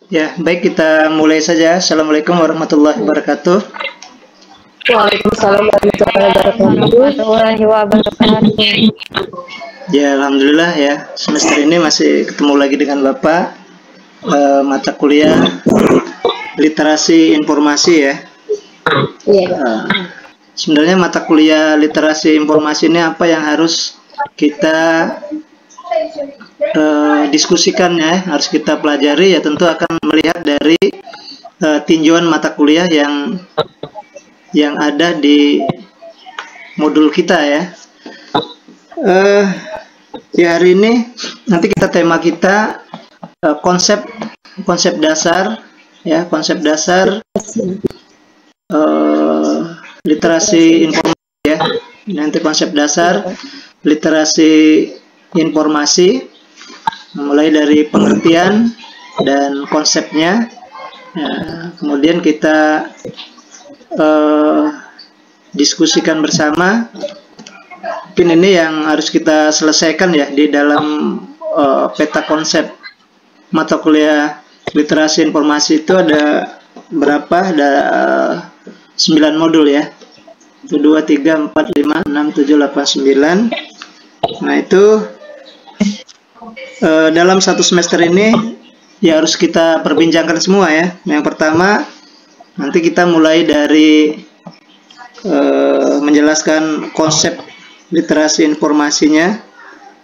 Ya, baik, kita mulai saja. Assalamualaikum warahmatullahi wabarakatuh. Waalaikumsalam warahmatullahi wabarakatuh. Ya, alhamdulillah ya. Semester ini masih ketemu lagi dengan Bapak. Mata kuliah literasi informasi ya. Iya. Sebenarnya mata kuliah literasi informasi ini apa yang harus kita diskusikan ya, harus kita pelajari ya, tentu akan melihat dari tinjauan mata kuliah yang ada di modul kita ya. Ya, hari ini nanti tema kita konsep dasar ya, konsep dasar literasi informasi ya. Nanti konsep dasar literasi informasi, mulai dari pengertian dan konsepnya ya, kemudian kita diskusikan bersama. Mungkin ini yang harus kita selesaikan ya di dalam peta konsep mata kuliah literasi informasi. Itu ada berapa? Ada 9 modul ya. 1, 2, 3, 4, 5, 6, 7, 8, 9. Nah, itu dalam satu semester ini ya harus kita perbincangkan semua ya. Yang pertama, nanti kita mulai dari menjelaskan konsep literasi informasinya,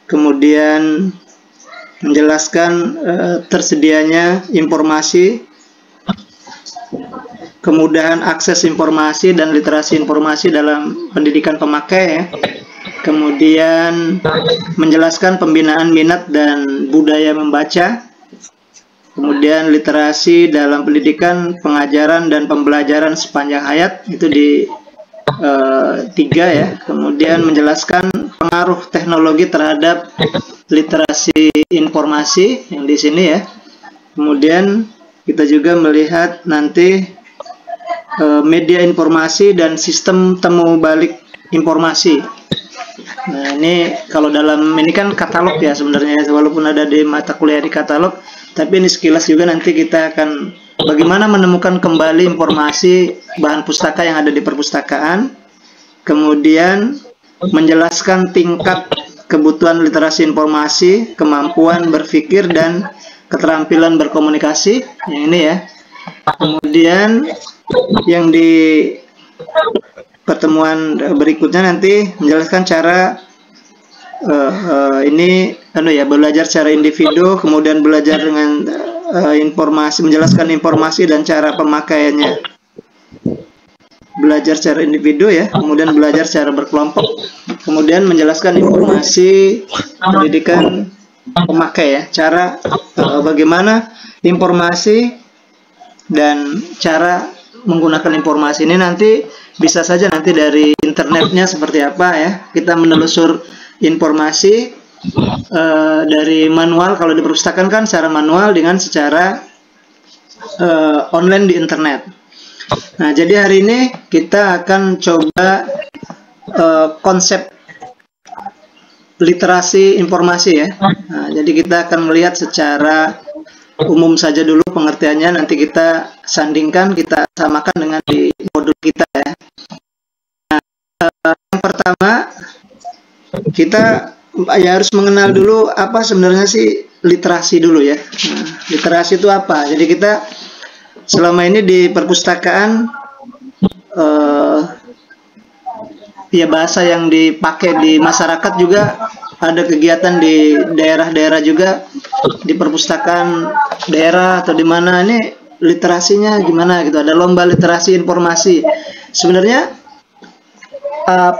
kemudian menjelaskan tersedianya informasi, kemudahan akses informasi dan literasi informasi dalam pendidikan pemakai ya. Kemudian menjelaskan pembinaan minat dan budaya membaca. Kemudian literasi dalam pendidikan, pengajaran dan pembelajaran sepanjang hayat, itu di 3 ya. Kemudian menjelaskan pengaruh teknologi terhadap literasi informasi yang di sini ya. Kemudian kita juga melihat nanti media informasi dan sistem temu balik informasi. Nah, ini kalau dalam ini kan katalog ya sebenarnya, walaupun ada di mata kuliah di katalog, tapi ini sekilas juga nanti kita akan bagaimana menemukan kembali informasi bahan pustaka yang ada di perpustakaan. Kemudian menjelaskan tingkat kebutuhan literasi informasi, kemampuan berpikir dan keterampilan berkomunikasi. Yang ini ya. Kemudian yang di pertemuan berikutnya nanti menjelaskan cara belajar secara individu, kemudian belajar dengan informasi, menjelaskan informasi dan cara pemakaiannya. Belajar secara individu ya, kemudian belajar secara berkelompok, kemudian menjelaskan informasi pendidikan pemakai ya, cara bagaimana informasi dan cara menggunakan informasi ini nanti bisa saja nanti dari internetnya seperti apa ya, kita menelusur informasi dari manual. Kalau di perpustakaan kan secara manual dengan secara online di internet. Nah, jadi hari ini kita akan coba konsep literasi informasi ya. Nah, jadi kita akan melihat secara umum saja dulu pengertiannya, nanti kita sandingkan, kita samakan dengan di modul kita ya. Nah, yang pertama kita ya harus mengenal dulu apa sebenarnya sih literasi dulu ya. Nah, literasi itu apa? Jadi kita selama ini di perpustakaan ya bahasa yang dipakai di masyarakat juga, ada kegiatan di daerah-daerah juga, di perpustakaan daerah atau di mana, ini literasinya gimana gitu, ada lomba literasi informasi. Sebenarnya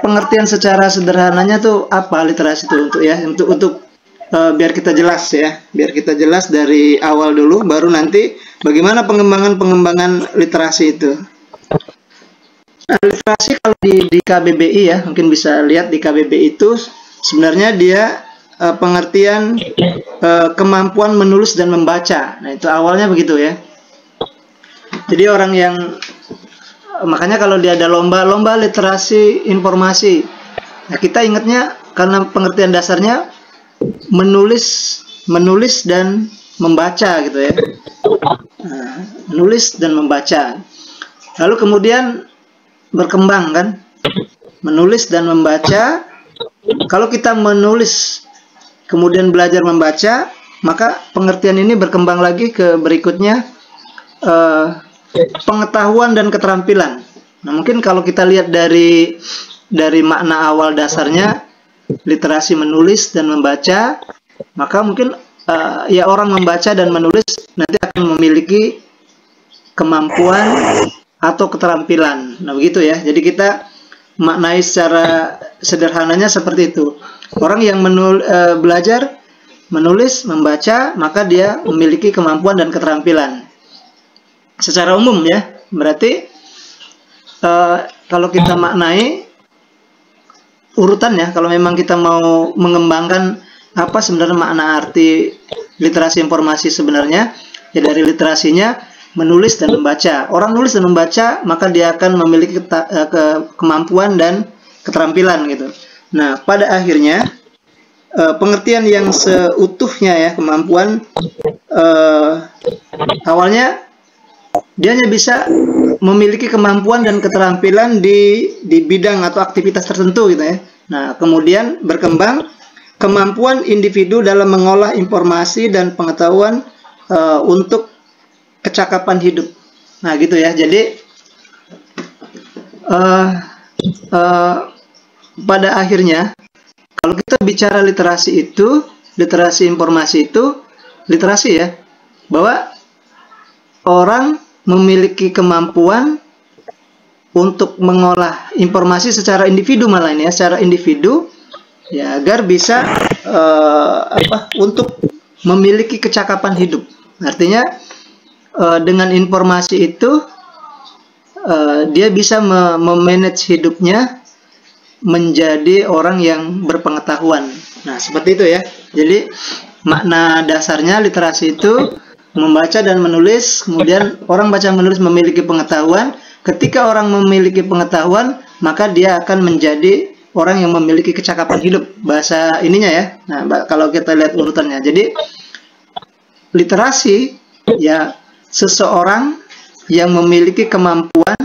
pengertian secara sederhananya tuh apa literasi itu untuk biar kita jelas ya, biar kita jelas dari awal dulu, baru nanti bagaimana pengembangan literasi itu. Nah, literasi kalau di KBBI ya, mungkin bisa lihat di KBBI itu sebenarnya dia pengertian kemampuan menulis dan membaca. Nah, itu awalnya begitu ya. Jadi orang yang, makanya kalau dia ada lomba literasi informasi, nah kita ingatnya karena pengertian dasarnya menulis dan membaca gitu ya. Menulis dan membaca. Lalu kemudian berkembang kan, menulis dan membaca. Kalau kita menulis kemudian belajar membaca, maka pengertian ini berkembang lagi ke berikutnya, pengetahuan dan keterampilan. Nah, mungkin kalau kita lihat dari makna awal dasarnya, literasi menulis dan membaca, maka mungkin ya orang membaca dan menulis nanti akan memiliki kemampuan atau keterampilan. Nah, begitu ya. Jadi kita maknai secara sederhananya seperti itu. Orang yang belajar menulis, membaca, maka dia memiliki kemampuan dan keterampilan. Secara umum ya, berarti kalau kita maknai urutan ya, kalau memang kita mau mengembangkan apa sebenarnya makna arti literasi informasi sebenarnya, ya dari literasinya menulis dan membaca. Orang nulis dan membaca, maka dia akan memiliki kemampuan dan keterampilan gitu. Nah, pada akhirnya pengertian yang seutuhnya ya, kemampuan awalnya dia hanya bisa memiliki kemampuan dan keterampilan di bidang atau aktivitas tertentu gitu ya. Nah, kemudian berkembang kemampuan individu dalam mengolah informasi dan pengetahuan untuk kecakapan hidup. Nah, gitu ya. Jadi pada akhirnya kalau kita bicara literasi itu, literasi informasi itu, literasi ya, bahwa orang memiliki kemampuan untuk mengolah informasi secara individu, malah ini ya, secara individu ya, agar bisa untuk memiliki kecakapan hidup. Artinya dengan informasi itu dia bisa memanage hidupnya menjadi orang yang berpengetahuan. Nah, seperti itu ya. Jadi makna dasarnya literasi itu membaca dan menulis, kemudian orang baca menulis memiliki pengetahuan. Ketika orang memiliki pengetahuan, maka dia akan menjadi orang yang memiliki kecakapan hidup. Bahasa ininya ya. Nah, kalau kita lihat urutannya. Jadi literasi ya seseorang yang memiliki kemampuan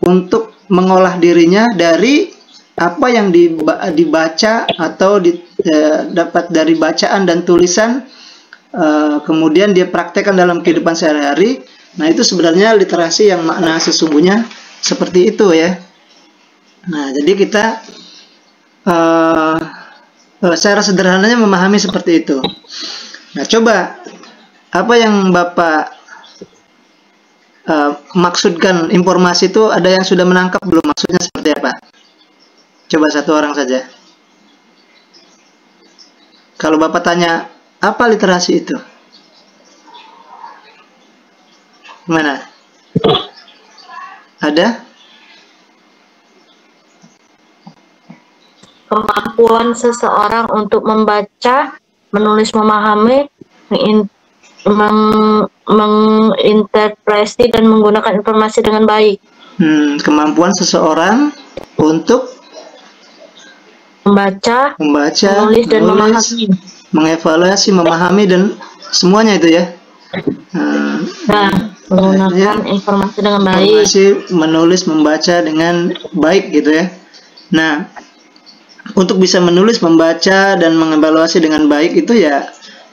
untuk mengolah dirinya dari apa yang dibaca atau dapat dari bacaan dan tulisan, kemudian dia praktekkan dalam kehidupan sehari-hari. Nah, itu sebenarnya literasi yang makna sesungguhnya seperti itu ya. Nah, jadi kita secara sederhananya memahami seperti itu. Nah, coba apa yang Bapak maksudkan informasi itu, ada yang sudah menangkap belum maksudnya seperti apa? Coba satu orang saja. Kalau Bapak tanya, apa literasi itu? Gimana? Ada? Kemampuan seseorang untuk membaca, menulis, memahami, menginterpretasi dan menggunakan informasi dengan baik. Kemampuan seseorang untuk membaca, menulis dan memahami, mengevaluasi, memahami dan semuanya itu ya. Menggunakan informasi dengan baik. Informasi, menulis, membaca dengan baik gitu ya. Nah, untuk bisa menulis, membaca dan mengevaluasi dengan baik itu ya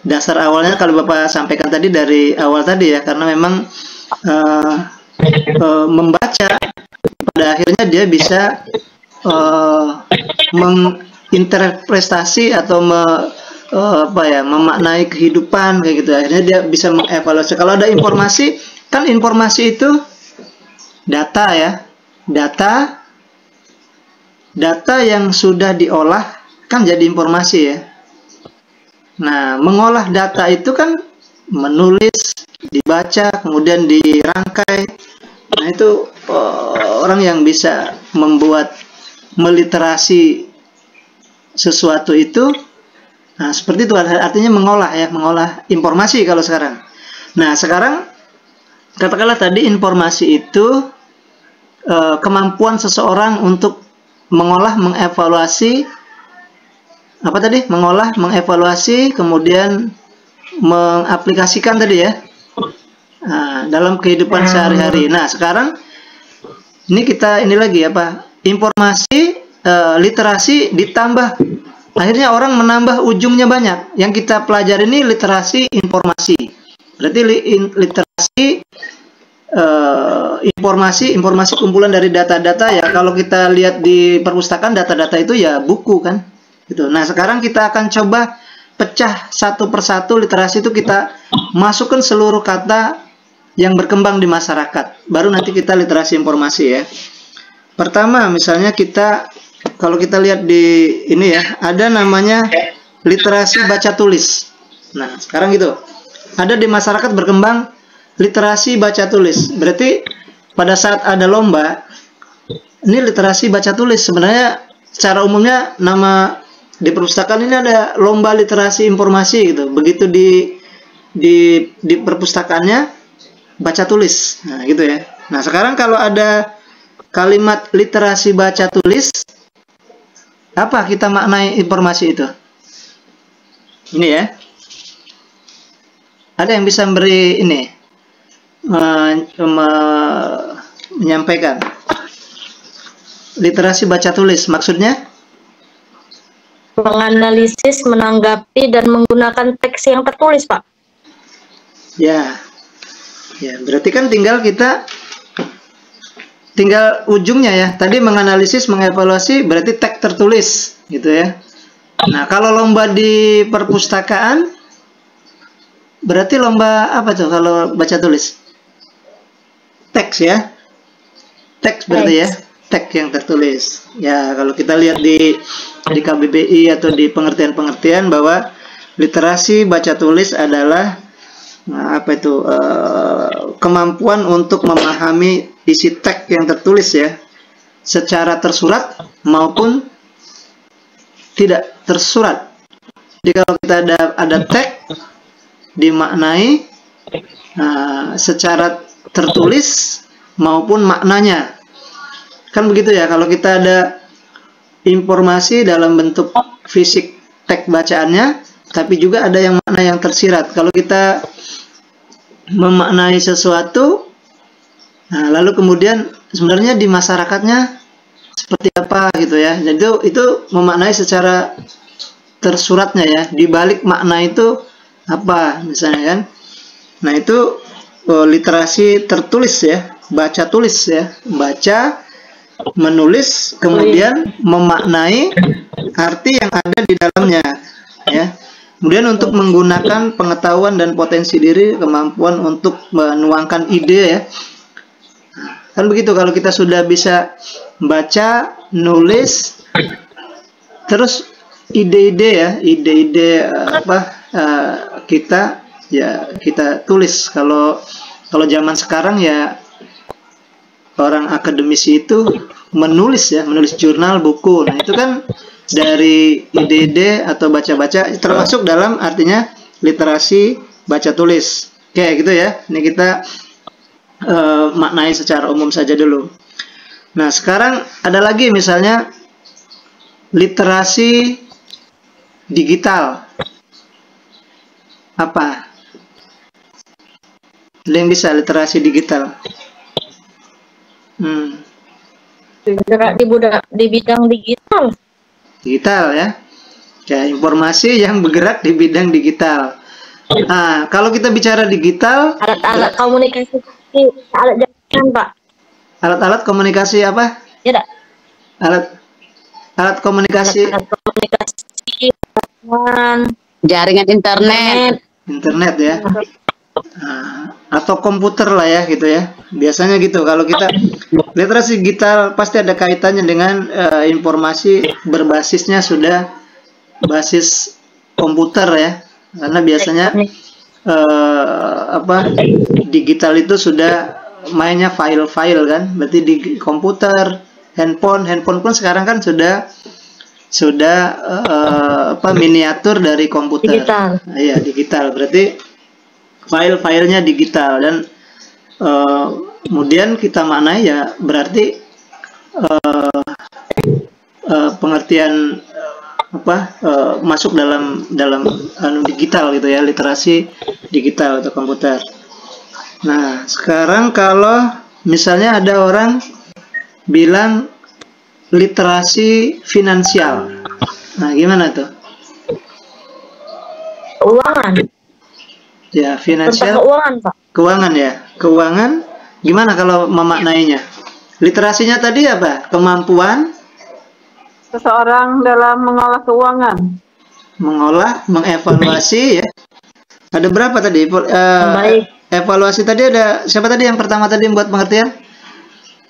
dasar awalnya kalau Bapak sampaikan tadi dari awal tadi ya, karena memang membaca pada akhirnya dia bisa menginterpretasi atau memaknai kehidupan kayak gitu. Akhirnya dia bisa mengevaluasi. Kalau ada informasi, kan informasi itu data ya, data yang sudah diolah kan jadi informasi ya. Nah, mengolah data itu kan menulis, dibaca, kemudian dirangkai. Nah, itu orang yang bisa meliterasi sesuatu itu. Nah, seperti itu artinya mengolah ya, mengolah informasi kalau sekarang. Nah, sekarang katakanlah tadi informasi itu kemampuan seseorang untuk mengolah, mengevaluasi, apa tadi? Mengolah, mengevaluasi, kemudian mengaplikasikan tadi ya, dalam kehidupan sehari-hari. Nah, sekarang ini lagi apa? Informasi, literasi ditambah, akhirnya orang menambah ujungnya banyak. Yang kita pelajari ini literasi informasi. Berarti literasi informasi kumpulan dari data-data ya. Kalau kita lihat di perpustakaan, data-data itu ya buku kan, gitu. Nah, sekarang kita akan coba pecah satu persatu literasi itu, kita masukkan seluruh kata yang berkembang di masyarakat. Baru nanti kita literasi informasi ya. Pertama, misalnya kalau kita lihat di ini ya, ada namanya literasi baca tulis. Nah, sekarang gitu. Ada di masyarakat berkembang literasi baca tulis. Berarti pada saat ada lomba, ini literasi baca tulis. Sebenarnya secara umumnya nama di perpustakaan ini ada lomba literasi informasi gitu. Begitu di perpustakaannya baca tulis. Nah, gitu ya. Nah, sekarang kalau ada kalimat literasi baca tulis, apa kita maknai informasi itu? Ini ya. Ada yang bisa memberi ini, menyampaikan literasi baca tulis maksudnya? Menganalisis, menanggapi, dan menggunakan teks yang tertulis, Pak. Ya, berarti kan tinggal ujungnya ya. Tadi menganalisis, mengevaluasi, berarti teks tertulis, gitu ya. Nah, kalau lomba di perpustakaan, berarti lomba apa tuh kalau baca tulis? Teks ya. Teks berarti ya. Teks yang tertulis. Ya, kalau kita lihat di KBBI atau di pengertian-pengertian bahwa literasi baca tulis adalah kemampuan untuk memahami isi teks yang tertulis ya, secara tersurat maupun tidak tersurat. Jadi kalau kita ada teks dimaknai secara tertulis maupun maknanya. Kan begitu ya, kalau kita ada informasi dalam bentuk fisik teks bacaannya, tapi juga ada yang makna yang tersirat. Kalau kita memaknai sesuatu, nah, lalu kemudian sebenarnya di masyarakatnya seperti apa gitu ya. Jadi itu memaknai secara tersuratnya ya. Di balik makna itu apa misalnya kan. Nah, itu literasi tertulis ya, baca tulis ya. Baca, menulis, kemudian memaknai arti yang ada di dalamnya ya. Kemudian untuk menggunakan pengetahuan dan potensi diri, kemampuan untuk menuangkan ide ya. Kan begitu, kalau kita sudah bisa baca, nulis, terus ide-ide ya, kita tulis. Kalau zaman sekarang ya, orang akademisi itu menulis jurnal, buku. Nah, itu kan dari ide-ide atau baca-baca, termasuk dalam artinya literasi baca tulis. Oke, gitu ya. Ini kita maknai secara umum saja dulu. Nah, sekarang ada lagi misalnya literasi digital. Apa? Ada yang bisa literasi digital? Di bidang digital. Digital ya. Ya, informasi yang bergerak di bidang digital. Nah, kalau kita bicara digital, alat-alat komunikasi, alat jaringan, Pak. Alat-alat komunikasi apa? Ya, dak. Alat komunikasi. Alat komunikasi, jaringan internet ya. Atau komputer lah ya, gitu ya. Biasanya gitu. Kalau kita literasi digital pasti ada kaitannya dengan informasi berbasisnya sudah basis komputer ya. Karena biasanya digital itu sudah mainnya file-file kan. Berarti di komputer, handphone pun sekarang kan sudah miniatur dari komputer. Digital. Iya, digital. Berarti file-filenya digital. Dan kemudian kita maknai ya, berarti pengertian masuk dalam digital gitu ya, literasi digital atau komputer. Nah, sekarang kalau misalnya ada orang bilang literasi finansial, nah gimana tuh? Keuangan. Ya, Tentang finansial. keuangan, Pak. Keuangan ya. Keuangan gimana kalau memaknainya? Literasinya tadi apa? Kemampuan Seseorang dalam mengolah keuangan. mengolah, mengevaluasi ya. Ada berapa tadi? Baik. Evaluasi tadi ada siapa tadi yang pertama tadi buat pengertian?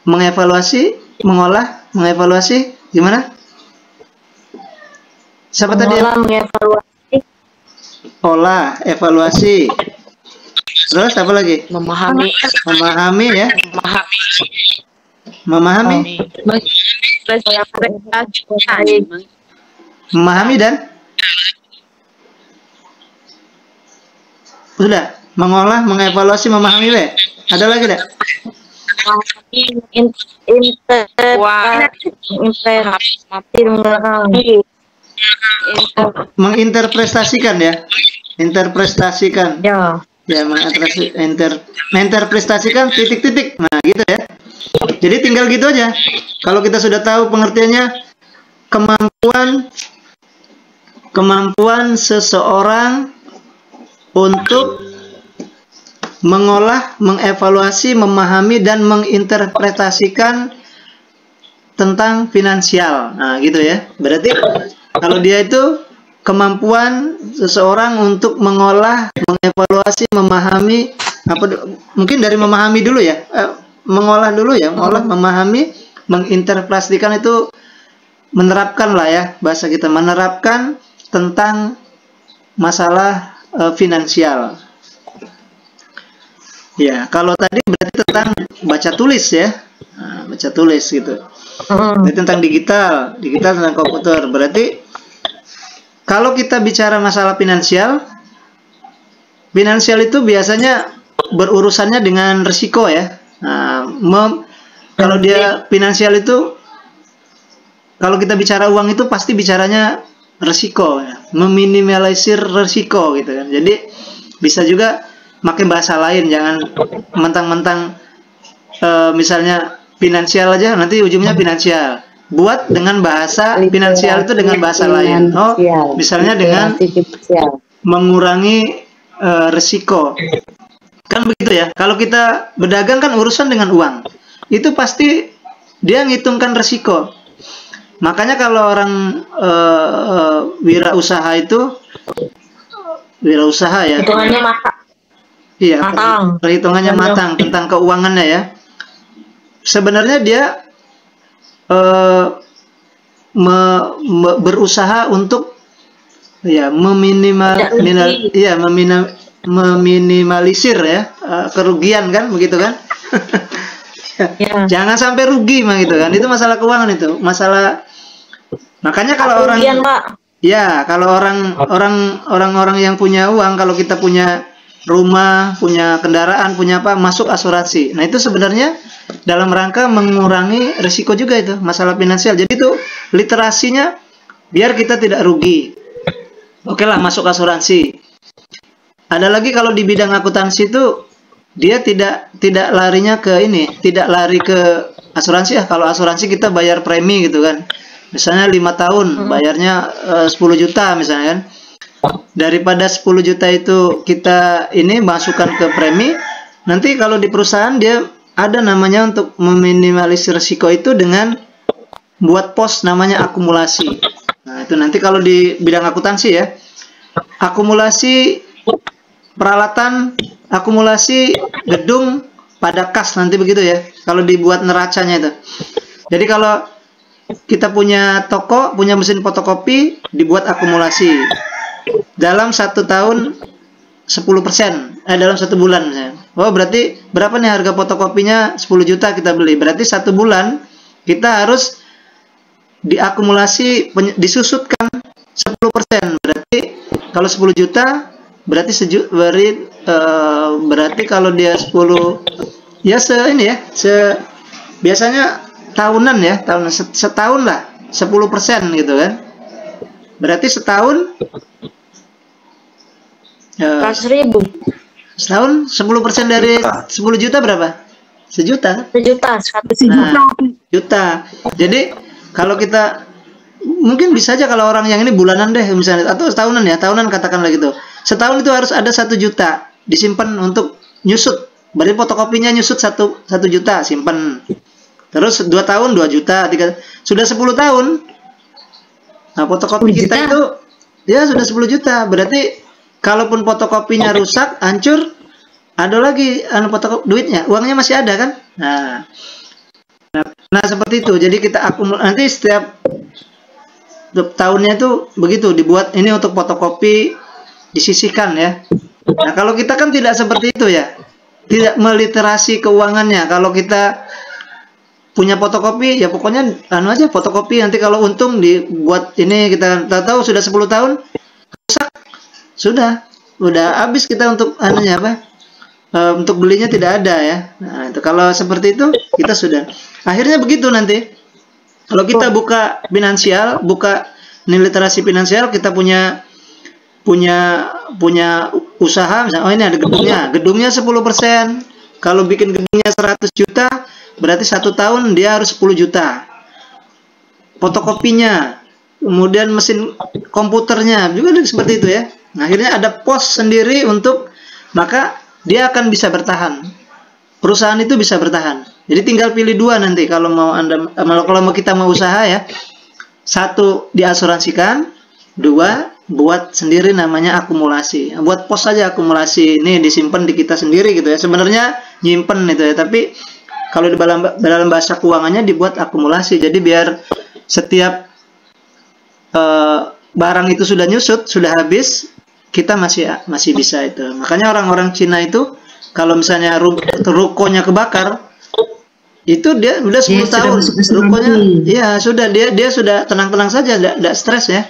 Mengevaluasi, mengolah, mengevaluasi gimana? Siapa tadi? Mengolah, mengevaluasi, Olah, evaluasi. Terus apa lagi? Memahami. Memahami ya. Memahami. Memahami dan sudah. Mengolah, mengevaluasi, memahami be. Ada lagi tidak? Menginterpretasikan ya. Interpretasikan. Ya. Ya, menginterpretasikan titik-titik. Nah, gitu ya. Jadi tinggal gitu aja. Kalau kita sudah tahu pengertiannya, kemampuan seseorang untuk mengolah, mengevaluasi, memahami dan menginterpretasikan tentang finansial. Nah, gitu ya. Berarti kalau dia itu kemampuan seseorang untuk mengolah, mengevaluasi, memahami mungkin dari memahami dulu ya. Mengolah dulu ya, mengolah, memahami, menginterpretasikan itu menerapkan lah ya, bahasa kita menerapkan tentang masalah finansial. Ya, kalau tadi berarti tentang baca tulis ya. Nah, baca tulis gitu. Berarti tentang digital tentang komputer. Berarti kalau kita bicara masalah finansial itu biasanya berurusannya dengan risiko ya. Nah, kalau dia finansial itu, kalau kita bicara uang itu pasti bicaranya risiko ya. Meminimalisir risiko gitu kan. Jadi bisa juga pakai bahasa lain, jangan mentang-mentang misalnya finansial aja nanti ujungnya finansial. Buat dengan bahasa finansial itu dengan bahasa lain. Oh, misalnya dengan mengurangi risiko. Kan begitu ya. Kalau kita berdagang kan urusan dengan uang. Itu pasti dia ngitungkan risiko. Makanya kalau orang wirausaha itu wirausaha ya. hitungannya matang. Iya, Matang. perhitungannya matang tentang keuangannya ya. Sebenarnya dia berusaha untuk ya meminimalisir ya kerugian kan, begitu kan? Ya. Jangan sampai rugi mah gitu kan. Itu masalah keuangan itu. Masalah. Makanya kalau Kerugian, orang Pak. ya, kalau orang-orang yang punya uang, kalau kita punya rumah, punya kendaraan, punya apa, masuk asuransi. Nah, itu sebenarnya dalam rangka mengurangi risiko juga itu, masalah finansial. Jadi itu literasinya biar kita tidak rugi. Oke lah, masuk asuransi. Ada lagi kalau di bidang akuntansi itu dia tidak larinya ke ini, tidak lari ke asuransi ya. Kalau asuransi kita bayar premi gitu kan. Misalnya 5 tahun bayarnya 10 juta misalnya kan. Daripada 10 juta itu kita ini masukkan ke premi, nanti kalau di perusahaan dia ada namanya untuk meminimalisir risiko itu dengan buat pos namanya akumulasi. Nah, itu nanti kalau di bidang akuntansi ya. Akumulasi peralatan, akumulasi gedung pada kas nanti begitu ya. Kalau dibuat neracanya itu. Jadi kalau kita punya toko, punya mesin fotokopi, dibuat akumulasi. Dalam 1 tahun 10%, dalam 1 bulan misalnya. Oh, berarti berapa nih harga fotokopinya? 10 juta kita beli. Berarti 1 bulan kita harus diakumulasi, disusutkan 10%. Berarti kalau 10 juta berarti berarti kalau dia 10 ya biasanya tahunan ya, setahun lah 10% gitu kan. Berarti setahun 100.000. setahun 10% dari 10 juta berapa? Sejuta. Sejuta, 100 Nah, juta. Jadi kalau kita mungkin bisa aja kalau orang yang ini bulanan deh misalnya atau setahunan ya, tahunan katakanlah gitu. Setahun itu harus ada 1 juta disimpan untuk nyusut. Berarti fotokopinya nyusut 1 juta simpan. Terus 2 tahun 2 juta, 3 sudah 10 tahun. Nah, fotokopi kita itu ya sudah 10 juta. Berarti kalaupun fotokopinya rusak, hancur, ada lagi fotokopi duitnya, uangnya masih ada kan? Nah seperti itu. Jadi kita akumulasi nanti setiap tahunnya itu begitu dibuat ini untuk fotokopi disisihkan ya. Nah kalau kita kan tidak seperti itu ya, tidak meliterasi keuangannya. Kalau kita punya fotokopi ya pokoknya aja fotokopi, nanti kalau untung dibuat ini, kita tahu sudah 10 tahun rusak, sudah habis kita untuk untuk belinya tidak ada ya. Nah itu kalau seperti itu kita sudah akhirnya begitu nanti. Kalau kita buka finansial, buka literasi finansial, kita punya usaha misalnya, oh ini ada gedungnya 10%. Kalau bikin gedungnya 100 juta, berarti 1 tahun dia harus 10 juta. Fotokopinya, kemudian mesin komputernya juga seperti itu ya. Nah, akhirnya ada pos sendiri untuk, maka dia akan bisa bertahan. Perusahaan itu bisa bertahan. Jadi tinggal pilih 2 nanti kalau kalau kita mau usaha ya. 1 diasuransikan, 2 buat sendiri namanya akumulasi. Buat pos saja akumulasi, ini disimpan di kita sendiri gitu ya. Sebenarnya nyimpen itu ya, tapi kalau di dalam bahasa keuangannya dibuat akumulasi. Jadi biar setiap barang itu sudah nyusut, sudah habis, kita masih bisa itu. Makanya orang-orang Cina itu kalau misalnya rukonya kebakar, itu dia udah 10 tahun rukonya, ya sudah dia sudah tenang-tenang saja, tidak stres ya.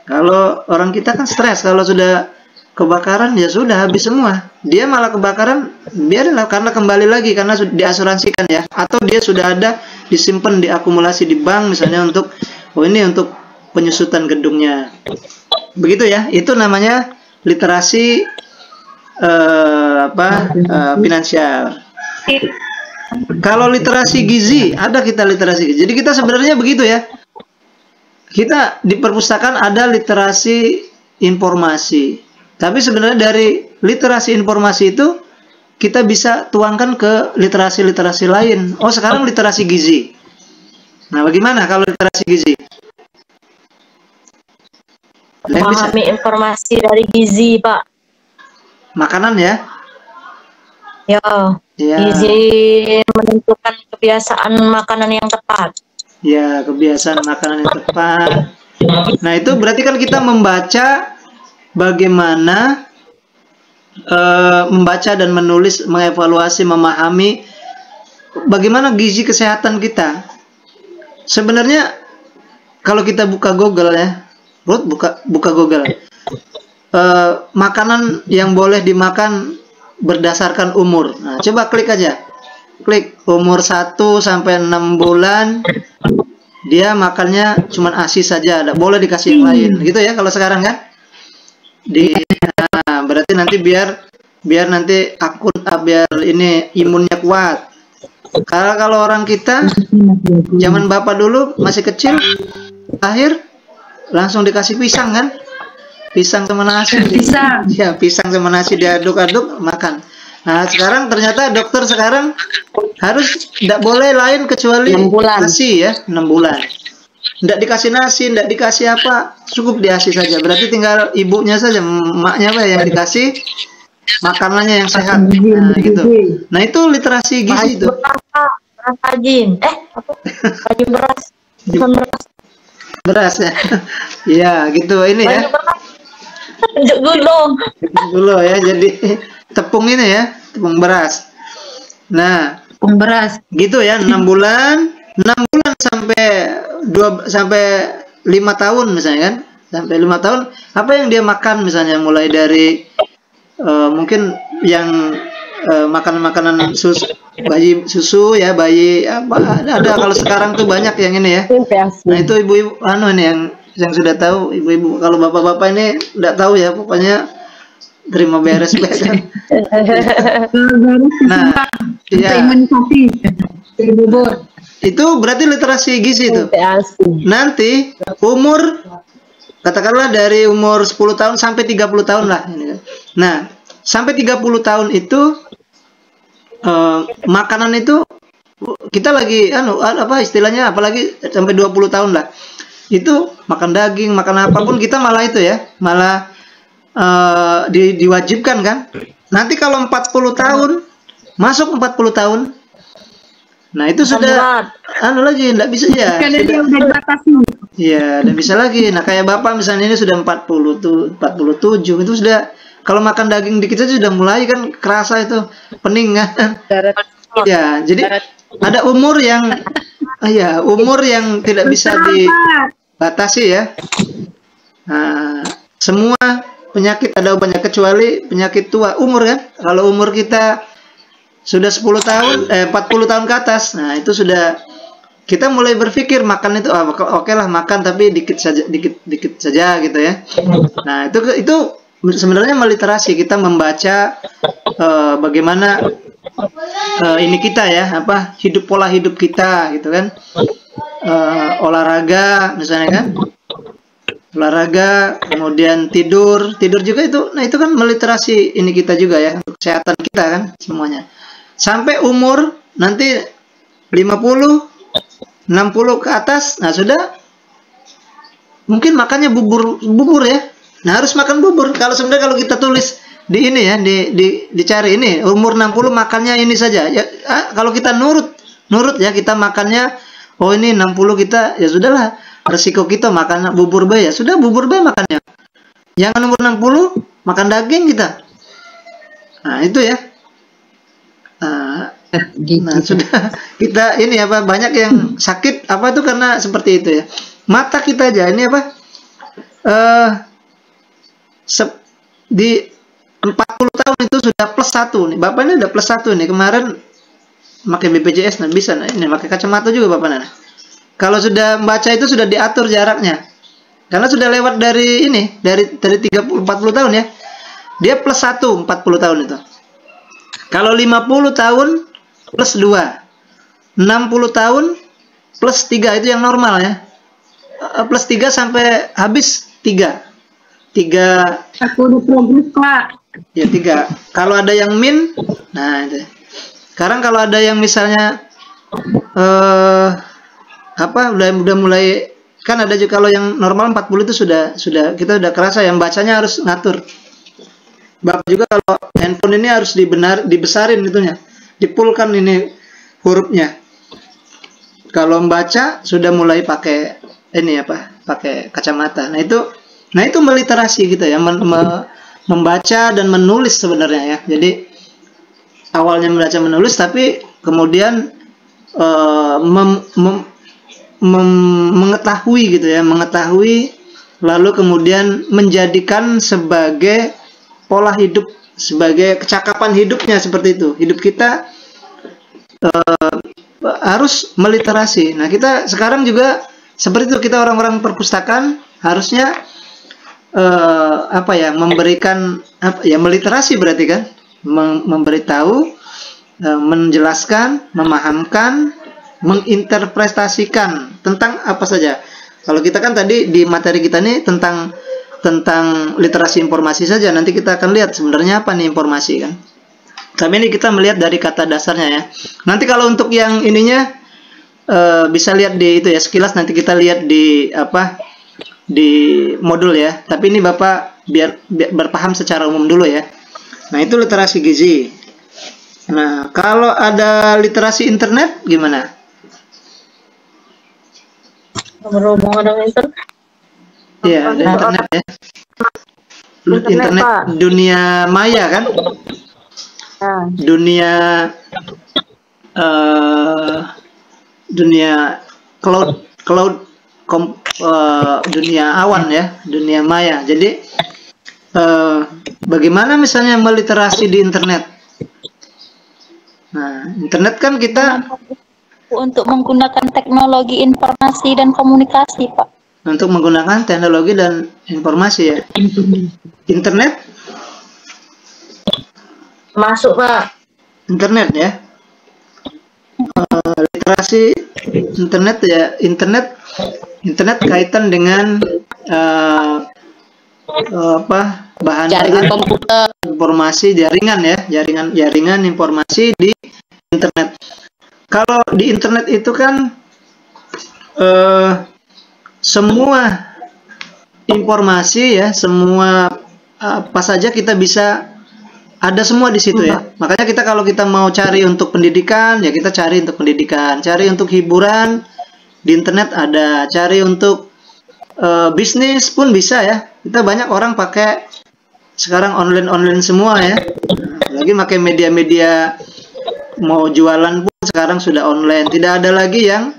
Kalau orang kita kan stres kalau sudah kebakaran, ya sudah habis semua. Dia malah kebakaran biarlah, karena kembali lagi karena sudah diasuransikan ya, atau dia sudah ada disimpan, diakumulasi di bank misalnya untuk untuk penyusutan gedungnya. Begitu ya, itu namanya literasi finansial. Kalau literasi gizi, ada kita literasi gizi. Jadi kita sebenarnya begitu ya. Kita di perpustakaan ada literasi informasi. Tapi sebenarnya dari literasi informasi itu kita bisa tuangkan ke literasi-literasi lain. Oh, sekarang literasi gizi. Nah, bagaimana kalau literasi gizi? Memahami informasi dari gizi, Pak. Makanan ya? Ya. Ya. Gizi menentukan kebiasaan makanan yang tepat. Ya, kebiasaan makanan yang tepat. Nah, itu berarti kan kita membaca bagaimana membaca dan menulis, mengevaluasi, memahami bagaimana gizi kesehatan kita. Sebenarnya kalau kita buka Google ya, Ruth buka Google. Makanan yang boleh dimakan berdasarkan umur. Nah, coba klik aja. Klik umur 1 sampai 6 bulan. Dia makannya cuman ASI saja, tidak boleh dikasih yang lain. Gitu ya kalau sekarang kan? Berarti nanti biar nanti biar ini imunnya kuat. Kalau orang kita zaman bapak dulu masih kecil, akhir langsung dikasih pisang kan? Pisang sama nasi. Ya, pisang sama nasi diaduk-aduk makan. Nah, sekarang ternyata dokter sekarang harus tidak boleh lain kecuali nasi ya, 6 bulan. Tidak dikasih nasi, tidak dikasih apa, cukup di ASI saja. Berarti tinggal ibunya saja, emaknya yang dikasih makanannya yang sehat. Nah, gitu. Nah, itu literasi gizi itu. Beras rajin. Rajin beras. Bukan beras. Beras ya. Iya, gitu ini ya. Gulung ya, jadi tepung ini ya, tepung beras. Nah, tepung beras. Gitu ya, 6 bulan sampai 5 tahun misalnya kan. Sampai 5 tahun, apa yang dia makan misalnya mulai dari mungkin yang makanan-makanan susu ya, bayi apa ada kalau sekarang tuh banyak yang ini ya. Nah, itu ibu-ibu ini yang yang sudah tahu, ibu-ibu. Kalau bapak-bapak ini tidak tahu ya, pokoknya terima beres kan. Nah, ya. Itu berarti literasi gizi itu. Nanti umur katakanlah dari umur 10 tahun sampai 30 tahun lah. Nah, sampai 30 tahun itu makanan itu kita lagi apa istilahnya, apalagi sampai 20 tahun lah. Itu makan daging, makan apapun kita malah itu ya, malah diwajibkan kan. Nanti kalau 40 tahun, masuk 40 tahun. Nah, itu sudah lagi enggak bisa ya. Iya, enggak bisa lagi. Nah, kayak Bapak misalnya ini sudah 40 tuh, 47 itu sudah, kalau makan daging dikit aja sudah mulai kan kerasa itu pening kan. Ya, jadi ada umur yang umur yang tidak bisa dibatasi ya. Nah, semua penyakit ada obatnya kecuali penyakit tua, umur kan. Kalau umur kita sudah 10 tahun 40 tahun ke atas, nah itu sudah kita mulai berpikir makan itu oke lah makan tapi dikit saja gitu ya. Nah, itu sebenarnya meliterasi, kita membaca bagaimana ini kita ya, pola hidup kita gitu kan. Olahraga misalnya kan. Olahraga, kemudian tidur juga itu. Nah, itu kan meliterasi ini kita juga ya, untuk kesehatan kita kan semuanya. Sampai umur nanti 50, 60 ke atas, nah sudah mungkin makannya bubur ya. Nah, harus makan bubur. Sebenarnya kalau kita tulis di ini ya, dicari ini umur 60 makannya ini saja. Ya, kalau kita nurut ya, kita makannya ini 60 kita, ya sudahlah. Resiko kita makan bubur bayi, ya sudah bubur bayi makannya. Jangan umur 60 makan daging kita. Nah, itu ya. Nah, sudah kita ini banyak yang sakit itu karena seperti itu ya. Mata kita aja ini di 40 tahun itu sudah +1 nih. Bapak ini udah +1 nih. Kemarin pakai BPJS bisa ini pakai kacamata juga Bapak Nana. Kalau sudah membaca itu sudah diatur jaraknya. Karena sudah lewat dari 30 40 tahun ya. Dia +1 40 tahun itu. Kalau 50 tahun +2. 60 tahun +3 itu yang normal ya. +3 sampai habis 3. 3. Aku udah progres, Pak. Ya 3. Kalau ada yang min, nah itu. Sekarang kalau ada yang misalnya udah mulai kan ada juga, kalau yang normal 40 itu sudah kita udah kerasa yang bacanya harus ngatur. Bapak juga kalau handphone ini harus dibesarin itunya, dipulkan ini hurufnya. Kalau membaca sudah mulai pakai pakai kacamata. Nah itu meliterasi gitu ya, membaca dan menulis sebenarnya ya. Jadi awalnya membaca menulis, tapi kemudian mengetahui gitu ya, lalu kemudian menjadikan sebagai pola hidup, sebagai kecakapan hidupnya, seperti itu. Hidup kita harus meliterasi. Nah, kita sekarang juga seperti itu, kita orang-orang perpustakaan harusnya memberikan meliterasi berarti kan, memberitahu, menjelaskan, memahamkan, menginterpretasikan tentang apa saja. Kalau kita kan tadi di materi kita nih tentang literasi informasi saja. Nanti kita akan lihat sebenarnya apa nih informasi kan. Tapi ini kita melihat dari kata dasarnya ya. Nanti kalau untuk yang ininya bisa lihat di itu ya, sekilas nanti kita lihat di di modul ya. Tapi ini Bapak biar berpaham secara umum dulu ya. Nah, itu literasi gizi. Nah, kalau ada literasi internet gimana? Berhubungan dengan internet. Iya, ada internet ya. Internet dunia maya kan? Dunia dunia awan ya, dunia maya. Jadi bagaimana misalnya meliterasi di internet? Nah, internet kan kita untuk menggunakan teknologi informasi dan komunikasi, Pak. untuk menggunakan teknologi dan informasi ya. Internet, Masuk, Pak. internet ya. Literasi internet ya, internet kaitan dengan bahan Jaringan komputer. informasi jaringan ya, jaringan informasi di internet. Kalau di internet itu kan semua informasi ya, semua apa saja kita bisa ada semua di situ ya. Makanya kita kalau kita mau cari untuk pendidikan ya kita cari untuk pendidikan, cari untuk hiburan di internet ada, cari untuk bisnis pun bisa ya. Kita banyak orang pakai sekarang online semua ya. Lagi pakai media-media mau jualan pun sekarang sudah online. Tidak ada lagi yang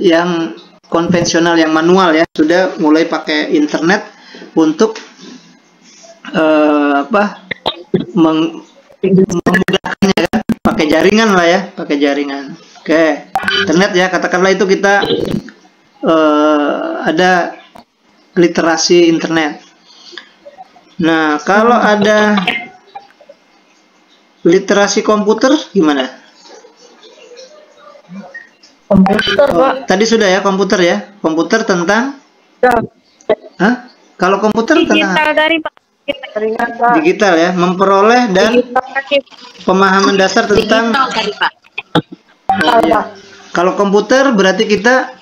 yang konvensional, yang manual ya. Sudah mulai pakai internet untuk memudahkannya kan, pakai jaringan lah ya, pakai jaringan. Oke, internet ya, katakanlah itu kita ada literasi internet. Nah, kalau ada literasi komputer gimana? Komputer, Pak. Tadi sudah ya komputer ya, komputer tentang kalau komputer tentang Digital dari Pak. digital ya, memperoleh dan pemahaman dasar tentang Digital tadi, Pak. Kalau komputer berarti kita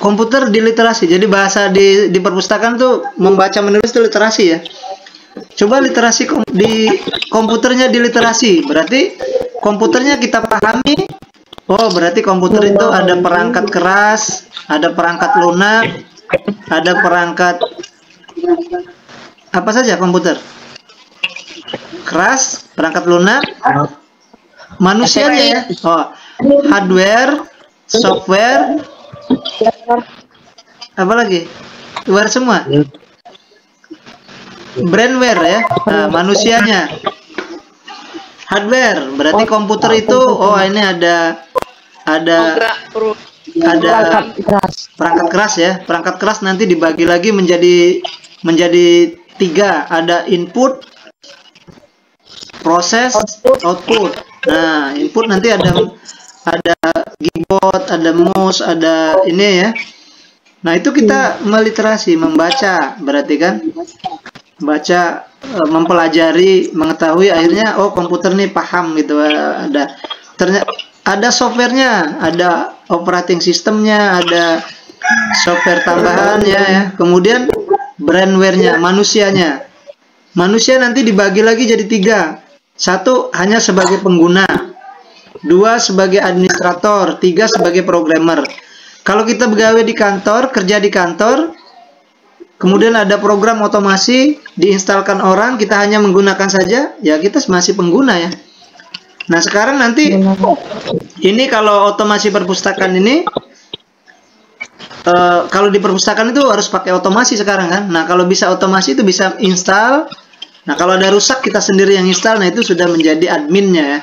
komputer diliterasi. Jadi bahasa di perpustakaan tuh membaca menulis itu literasi ya. Coba literasi di komputernya diliterasi. Berarti komputernya kita pahami. Oh, berarti komputer itu ada perangkat keras, ada perangkat lunak, ada perangkat apa saja komputer? Keras, perangkat lunak, manusianya ya. Oh, hardware, software, apa lagi? Luar semua. Brandware ya. Nah, manusianya. Hardware, berarti komputer itu oh ini ada perangkat keras ya. Perangkat keras nanti dibagi lagi menjadi 3, ada input, proses, output. Nah, input nanti ada keyboard, ada mouse, ada ini ya. Nah, itu kita meliterasi, membaca, berarti kan baca, mempelajari, mengetahui, akhirnya oh komputer nih paham gitu. Ada softwarenya, ada operating sistemnya, ada software tambahannya ya. Kemudian brandware-nya, manusianya. Manusia nanti dibagi lagi jadi 3. 1 hanya sebagai pengguna, 2 sebagai administrator, 3 sebagai programmer. Kalau kita begawe di kantor, kerja di kantor, kemudian ada program otomasi diinstalkan orang, kita hanya menggunakan saja, ya kita masih pengguna ya. Nah, sekarang nanti ini kalau otomasi perpustakaan ini kalau di perpustakaan itu harus pakai otomasi sekarang kan. Nah, kalau bisa otomasi itu bisa install. Nah, kalau ada rusak kita sendiri yang install. Nah, itu sudah menjadi adminnya ya.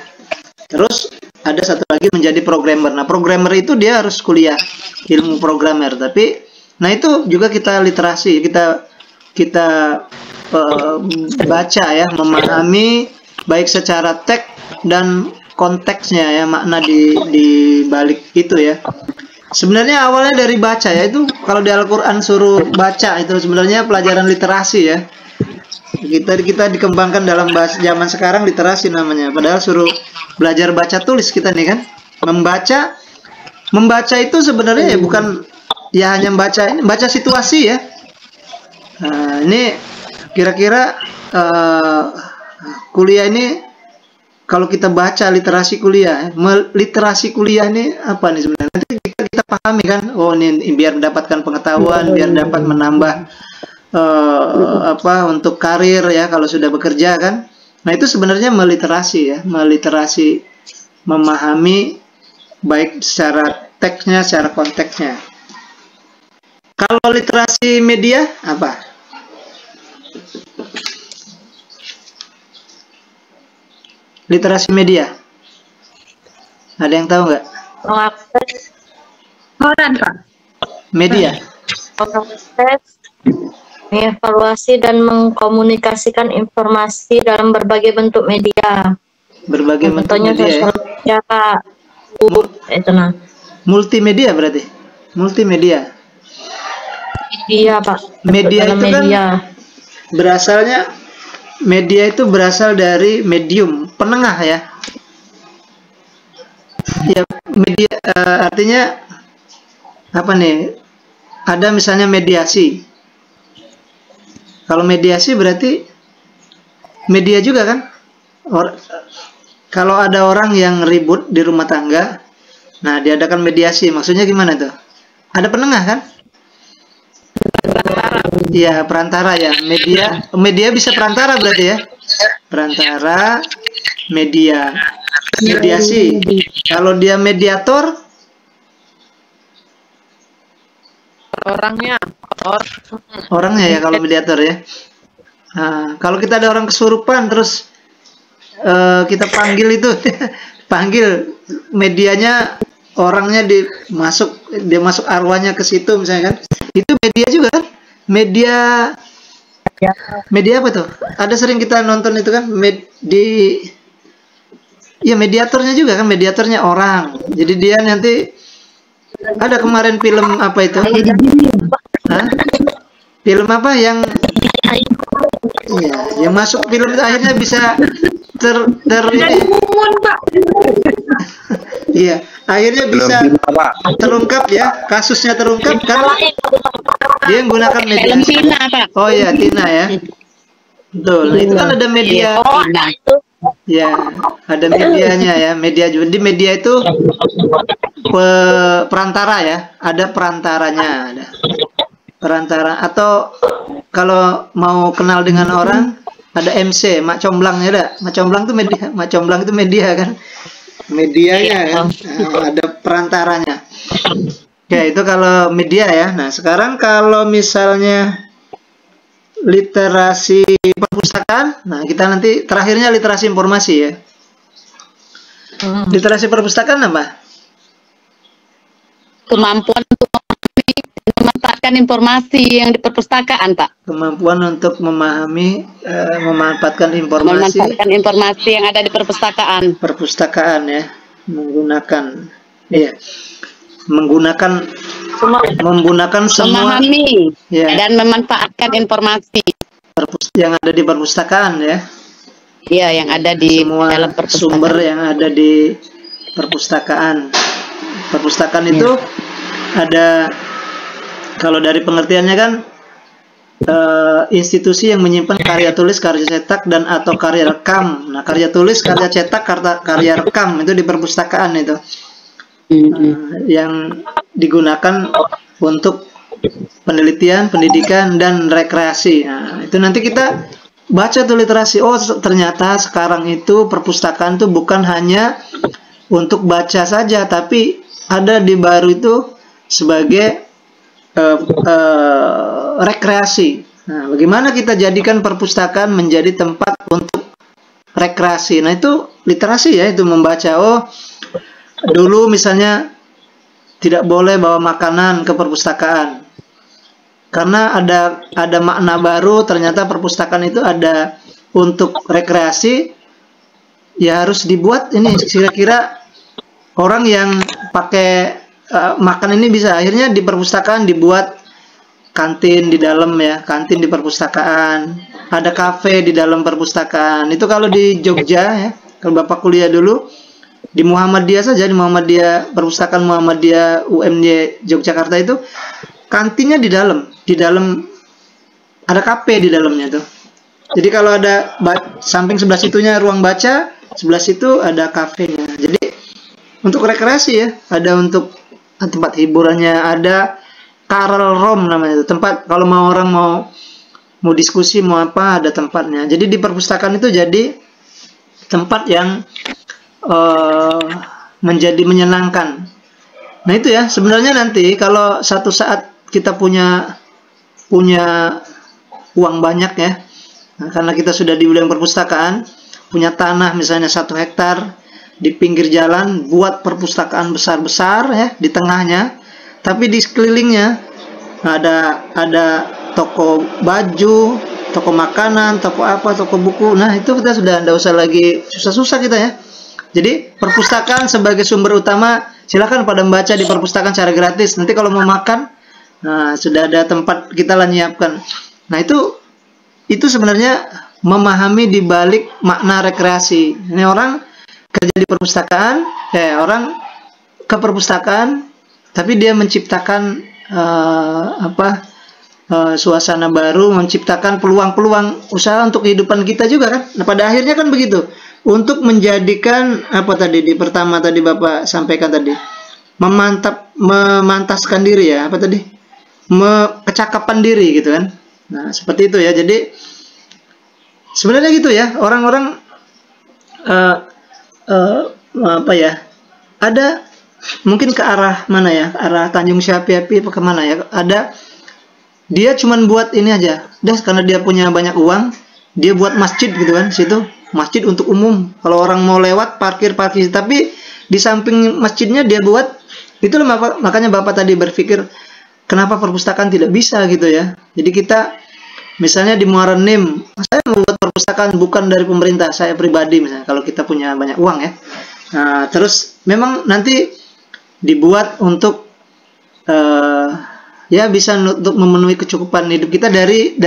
Terus ada satu lagi menjadi programmer. Nah, programmer itu dia harus kuliah ilmu programmer. Tapi nah itu juga kita literasi, kita baca ya, memahami baik secara teks dan konteksnya ya, makna di balik itu ya. Sebenarnya awalnya dari baca ya, itu kalau di Al-Qur'an suruh baca itu sebenarnya pelajaran literasi ya. Kita dikembangkan dalam bahasa zaman sekarang literasi namanya. Padahal suruh belajar baca tulis kita nih kan. Membaca itu sebenarnya ya bukan ya hanya baca situasi ya. Nah, ini kira-kira kuliah ini kalau kita baca literasi kuliah, literasi kuliah ini apa nih sebenarnya? Nanti kita pahami kan, oh ini biar mendapatkan pengetahuan, biar dapat menambah untuk karir ya kalau sudah bekerja kan. Nah, itu sebenarnya meliterasi ya, meliterasi, memahami baik secara teksnya, secara konteksnya. Kalau literasi media apa? Literasi media. Ada yang tahu nggak? mengakses, Koran, Pak. Media. mengevaluasi dan mengkomunikasikan informasi dalam berbagai bentuk media. Berbagai bentuk Contohnya media ya. sosial media, Kak. Itu nah. Multimedia berarti. Multimedia. Iya, Pak. Media Dalam itu kan media. media itu berasal dari medium, penengah ya. Ya, media artinya apa nih? Ada misalnya mediasi. Kalau mediasi berarti media juga kan? Kalau ada orang yang ribut di rumah tangga, nah diadakan mediasi. Maksudnya gimana tuh? Ada penengah kan? Iya, perantara ya. Media bisa perantara berarti ya. Perantara, media, mediasi. Kalau dia mediator, orangnya ya kalau mediator ya. Nah, kalau kita ada orang kesurupan terus kita panggil itu, panggil medianya, orangnya dia masuk arwahnya ke situ misalnya kan. Itu media juga kan? Media apa tuh? Ada sering kita nonton itu kan ya mediatornya juga kan, mediatornya orang. Jadi dia nanti ada kemarin film apa itu? Hah? Film apa yang yang masuk film itu akhirnya bisa ini. Iya, akhirnya bisa terungkap ya, kasusnya terungkap karena dia menggunakan media. Tina, Pak. Oh iya, Tina ya. Betul. Nah, itu kan ada media. Ya, ada medianya ya, media juga. Di media itu perantara ya, ada perantaranya, ada perantara. Atau kalau mau kenal dengan orang, ada MC, mak comblang ya, ada. Mak comblang itu media, mak comblang itu media kan, medianya kan. Nah, ada perantaranya. Ya itu kalau media ya. Nah sekarang kalau misalnya literasi perpustakaan, nah kita nanti terakhirnya literasi informasi ya. Literasi perpustakaan apa? Kemampuan untuk memanfaatkan informasi yang di perpustakaan, Pak. Kemampuan untuk memahami, memanfaatkan informasi. Memanfaatkan informasi yang ada di perpustakaan. Perpustakaan ya, menggunakan semua Memahami ya, dan memanfaatkan informasi yang ada di perpustakaan ya. Iya, yang ada di semua dalam perpustakaan. Sumber yang ada di perpustakaan. Perpustakaan itu ada, kalau dari pengertiannya kan, institusi yang menyimpan karya tulis, karya cetak, dan atau karya rekam. Nah, karya tulis, karya cetak, karya rekam itu di perpustakaan itu. Yang digunakan untuk penelitian, pendidikan, dan rekreasi. Nah, itu nanti kita baca tuh literasi. Oh, ternyata sekarang itu perpustakaan tuh bukan hanya untuk baca saja, tapi ada di baru itu sebagai rekreasi. Nah, bagaimana kita jadikan perpustakaan menjadi tempat untuk rekreasi? Nah, itu literasi ya, itu membaca. Oh, dulu misalnya tidak boleh bawa makanan ke perpustakaan karena ada makna baru, ternyata perpustakaan itu ada untuk rekreasi. Ya harus dibuat ini, kira-kira orang yang pakai makan ini bisa. Akhirnya di perpustakaan dibuat kantin di dalam ya, kantin di perpustakaan, ada kafe di dalam perpustakaan. Itu kalau di Jogja ya, kalau Bapak kuliah dulu di Muhammadiyah saja, di Muhammadiyah, perpustakaan Muhammadiyah UMY Yogyakarta itu kantinnya di dalam ada kafe di dalamnya tuh. Jadi kalau ada samping sebelah situnya ruang baca, sebelah situ ada kafenya. Jadi untuk rekreasi ya, ada untuk tempat hiburannya, ada Carol Room namanya itu, tempat kalau orang mau diskusi mau apa, ada tempatnya. Jadi di perpustakaan itu jadi tempat yang menjadi menyenangkan. Nah itu ya, sebenarnya nanti kalau satu saat kita punya uang banyak ya, nah, karena kita sudah di bidang perpustakaan, punya tanah misalnya 1 hektar, di pinggir jalan, buat perpustakaan besar-besar ya di tengahnya, tapi di sekelilingnya ada toko baju, toko makanan, toko apa, toko buku. Nah, itu kita sudah tidak usah lagi susah-susah kita ya. Jadi perpustakaan sebagai sumber utama, silakan pada membaca di perpustakaan secara gratis. Nanti kalau mau makan, nah sudah ada tempat kita lah nyiapkan. Nah, itu sebenarnya memahami di balik makna rekreasi. Ini orang kerja di perpustakaan, orang ke perpustakaan, tapi dia menciptakan suasana baru, menciptakan peluang-peluang usaha untuk kehidupan kita juga kan. Nah, pada akhirnya kan begitu. Untuk menjadikan apa tadi di pertama tadi Bapak sampaikan tadi, memantaskan diri ya, apa tadi? Kecakapan diri gitu kan. Nah, seperti itu ya. Jadi sebenarnya gitu ya, orang-orang apa ya? Ada mungkin ke arah mana ya? Arah Tanjung Syapi apa kemana ya? Ada dia cuman buat ini aja. Karena dia punya banyak uang, dia buat masjid gitu kan, situ masjid untuk umum. Kalau orang mau lewat parkir, tapi di samping masjidnya dia buat. Itulah makanya Bapak tadi berpikir kenapa perpustakaan tidak bisa gitu ya. Jadi kita misalnya di Muara Enim, saya membuat perpustakaan bukan dari pemerintah, saya pribadi misalnya kalau kita punya banyak uang ya. Nah, terus memang nanti dibuat untuk ya bisa untuk memenuhi kecukupan hidup kita dari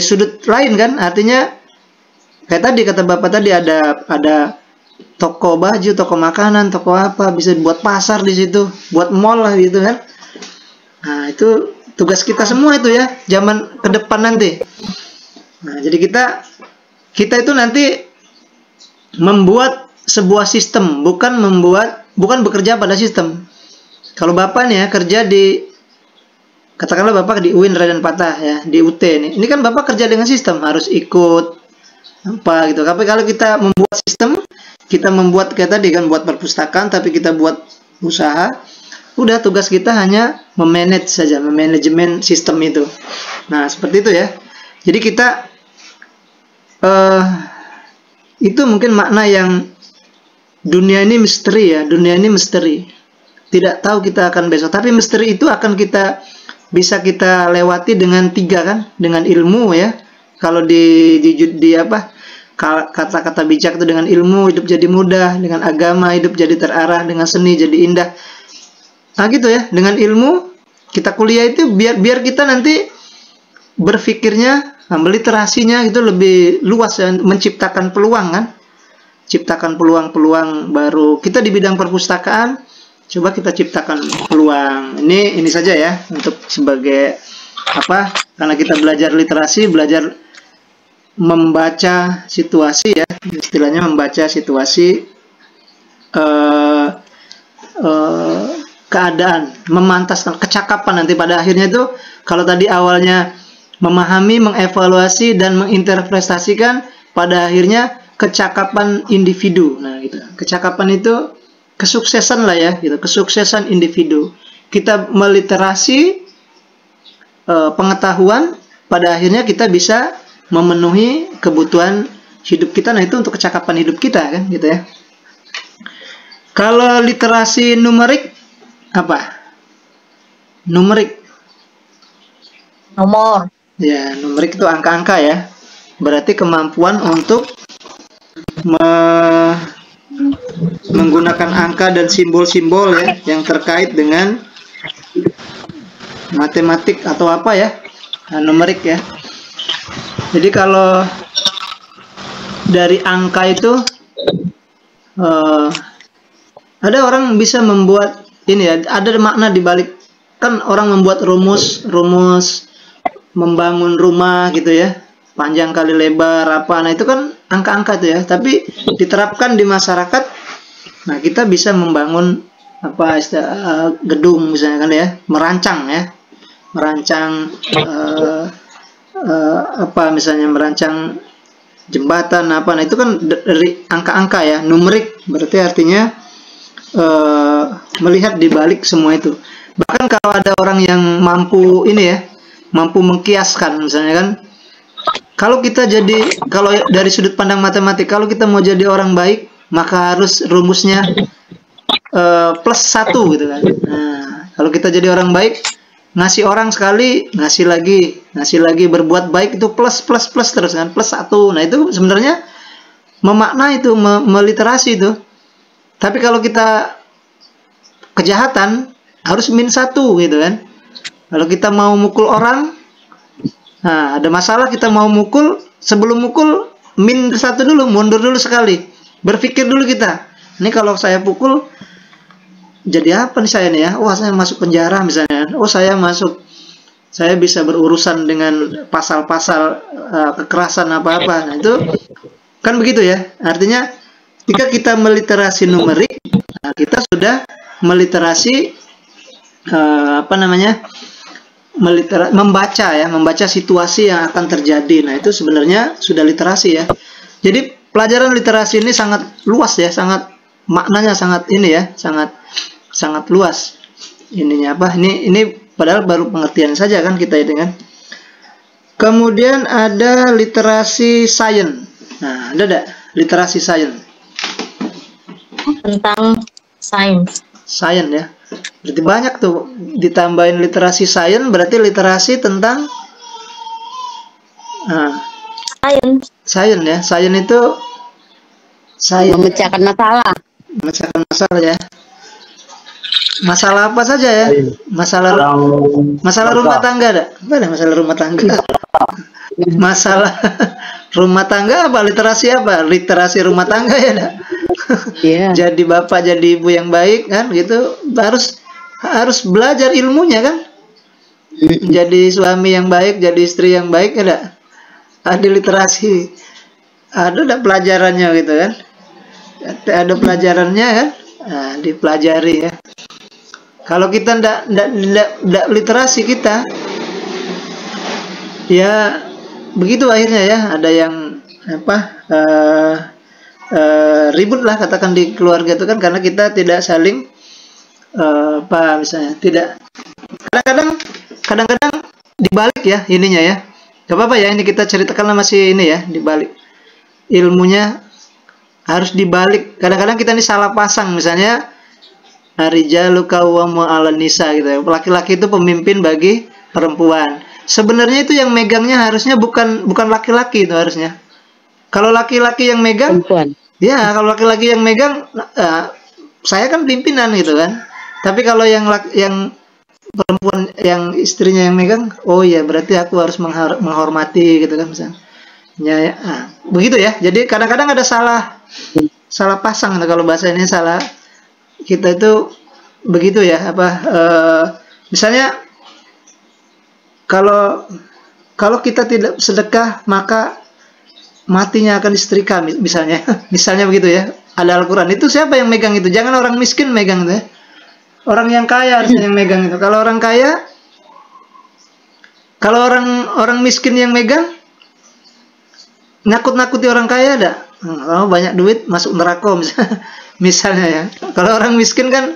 sudut lain kan. Artinya kayak tadi kata Bapak tadi ada toko baju, toko makanan, toko apa, bisa buat pasar di situ, buat mall lah gitu kan. Nah, itu tugas kita semua itu ya, zaman ke depan nanti. Nah, jadi kita itu nanti membuat sebuah sistem, bukan bekerja pada sistem. Kalau Bapak nih ya kerja katakanlah Bapak di UIN Raden Patah ya, di UT nih. Ini kan Bapak kerja dengan sistem, harus ikut apa gitu. Tapi kalau kita membuat sistem, kita membuat kayak tadi kan buat perpustakaan, tapi kita buat usaha, udah tugas kita hanya memanage saja, memanajemen sistem itu. Nah, seperti itu ya. Jadi kita itu mungkin makna yang dunia ini misteri ya, dunia ini misteri. Tidak tahu kita akan besok, tapi misteri itu akan bisa kita lewati dengan 3 kan, dengan ilmu ya. Kalau di apa kata-kata bijak itu dengan ilmu hidup jadi mudah, dengan agama hidup jadi terarah, dengan seni jadi indah. Nah gitu ya, dengan ilmu kita kuliah itu biar kita nanti berpikirnya, literasinya itu lebih luas ya, menciptakan peluang kan, ciptakan peluang-peluang baru. Kita di bidang perpustakaan, coba kita ciptakan peluang. Ini saja ya untuk sebagai apa? Karena kita belajar literasi, belajar membaca situasi ya, istilahnya membaca situasi keadaan, memantaskan kecakapan nanti pada akhirnya itu. Kalau tadi awalnya memahami, mengevaluasi dan menginterpretasikan, pada akhirnya kecakapan individu. Nah, gitu. Kecakapan itu kesuksesan lah ya, gitu. Kesuksesan individu. Kita meliterasi pengetahuan, pada akhirnya kita bisa memenuhi kebutuhan hidup kita. Nah, itu untuk kecakapan hidup kita kan, gitu ya. Kalau literasi numerik apa? Numerik. Nomor. Ya, numerik itu angka-angka ya. Berarti kemampuan untuk menggunakan angka dan simbol-simbol ya yang terkait dengan matematik atau apa ya, numerik ya. Jadi kalau dari angka itu ada orang bisa membuat ini ya, ada makna di balik, kan orang membuat rumus membangun rumah gitu ya, panjang kali lebar apa, nah itu kan angka-angka itu ya. Tapi diterapkan di masyarakat, nah kita bisa membangun apa gedung misalnya kan ya, merancang apa misalnya merancang jembatan apa, nah itu kan dari angka-angka ya, numerik. Berarti artinya melihat di balik semua itu. Bahkan kalau ada orang yang mampu ini ya, mampu mengkiaskan misalnya kan, kalau dari sudut pandang matematik, kalau kita mau jadi orang baik, maka harus rumusnya plus 1 gitu kan. Nah, kalau kita jadi orang baik, ngasih orang sekali, ngasih lagi, berbuat baik itu plus terus kan, plus 1. Nah, itu sebenarnya memakna itu, meliterasi itu. Tapi kalau kita kejahatan, harus min 1 gitu kan. Kalau kita mau mukul orang, nah ada masalah, kita mau mukul, sebelum mukul min 1 dulu, mundur dulu sekali, berpikir dulu kita, ini kalau saya pukul jadi apa nih saya nih ya? Wah, saya masuk penjara misalnya. Oh, saya bisa berurusan dengan pasal-pasal kekerasan apa-apa. Nah, itu kan begitu ya. Artinya ketika kita meliterasi numerik, nah, kita sudah meliterasi membaca situasi yang akan terjadi. Nah, itu sebenarnya sudah literasi ya. Jadi pelajaran literasi ini sangat luas ya, maknanya sangat luas. Ininya apa? Ini padahal baru pengertian saja kan kita itu kan. Kemudian ada literasi sains. Nah, ada literasi sains. Tentang sains. Sains ya. Berarti banyak tuh, ditambahin literasi sains berarti literasi tentang sains ya. Sains itu memecahkan masalah. Memecahkan masalah ya. Masalah apa saja ya? Masalah rumah tangga ada? Apa ada masalah rumah tangga? Masalah rumah tangga apa? Literasi apa? Literasi rumah tangga ya ada? Yeah. Jadi bapak, jadi ibu yang baik kan gitu, harus belajar ilmunya kan. Jadi suami yang baik, jadi istri yang baik ada literasi, ada pelajarannya gitu kan. Ada pelajarannya kan. Nah, dipelajari ya. Kalau kita ndak literasi kita, ya begitu akhirnya ya. Ada yang ribut lah katakan di keluarga itu kan, karena kita tidak saling misalnya tidak. Kadang-kadang dibalik ya ininya ya. Gak apa-apa ya, ini kita ceritakan masih ini ya, dibalik ilmunya harus dibalik. Kadang-kadang kita ini salah pasang, misalnya Rijalu qawwamu 'alan nisa gitu ya. Laki-laki itu pemimpin bagi perempuan. Sebenarnya itu yang megangnya harusnya bukan laki-laki itu harusnya. Kalau laki-laki yang megang, perempuan. Ya, kalau laki-laki yang megang, saya kan pimpinan gitu kan. Tapi kalau yang perempuan, yang istrinya yang megang, oh ya berarti aku harus menghormati gitu kan misalnya. Ya, begitu ya. Jadi kadang-kadang ada salah pasang kalau bahasa ini salah. Kita itu begitu ya, misalnya kalau kita tidak sedekah maka matinya akan disetrika misalnya. Misalnya begitu ya. Ada Al-Qur'an. Itu siapa yang megang itu? Jangan orang miskin megang itu ya. Orang yang kaya harusnya yang megang itu. Kalau orang kaya, kalau orang miskin yang megang, nakut-nakuti orang kaya ada. Kalau banyak duit masuk neraka misalnya ya. Kalau orang miskin kan,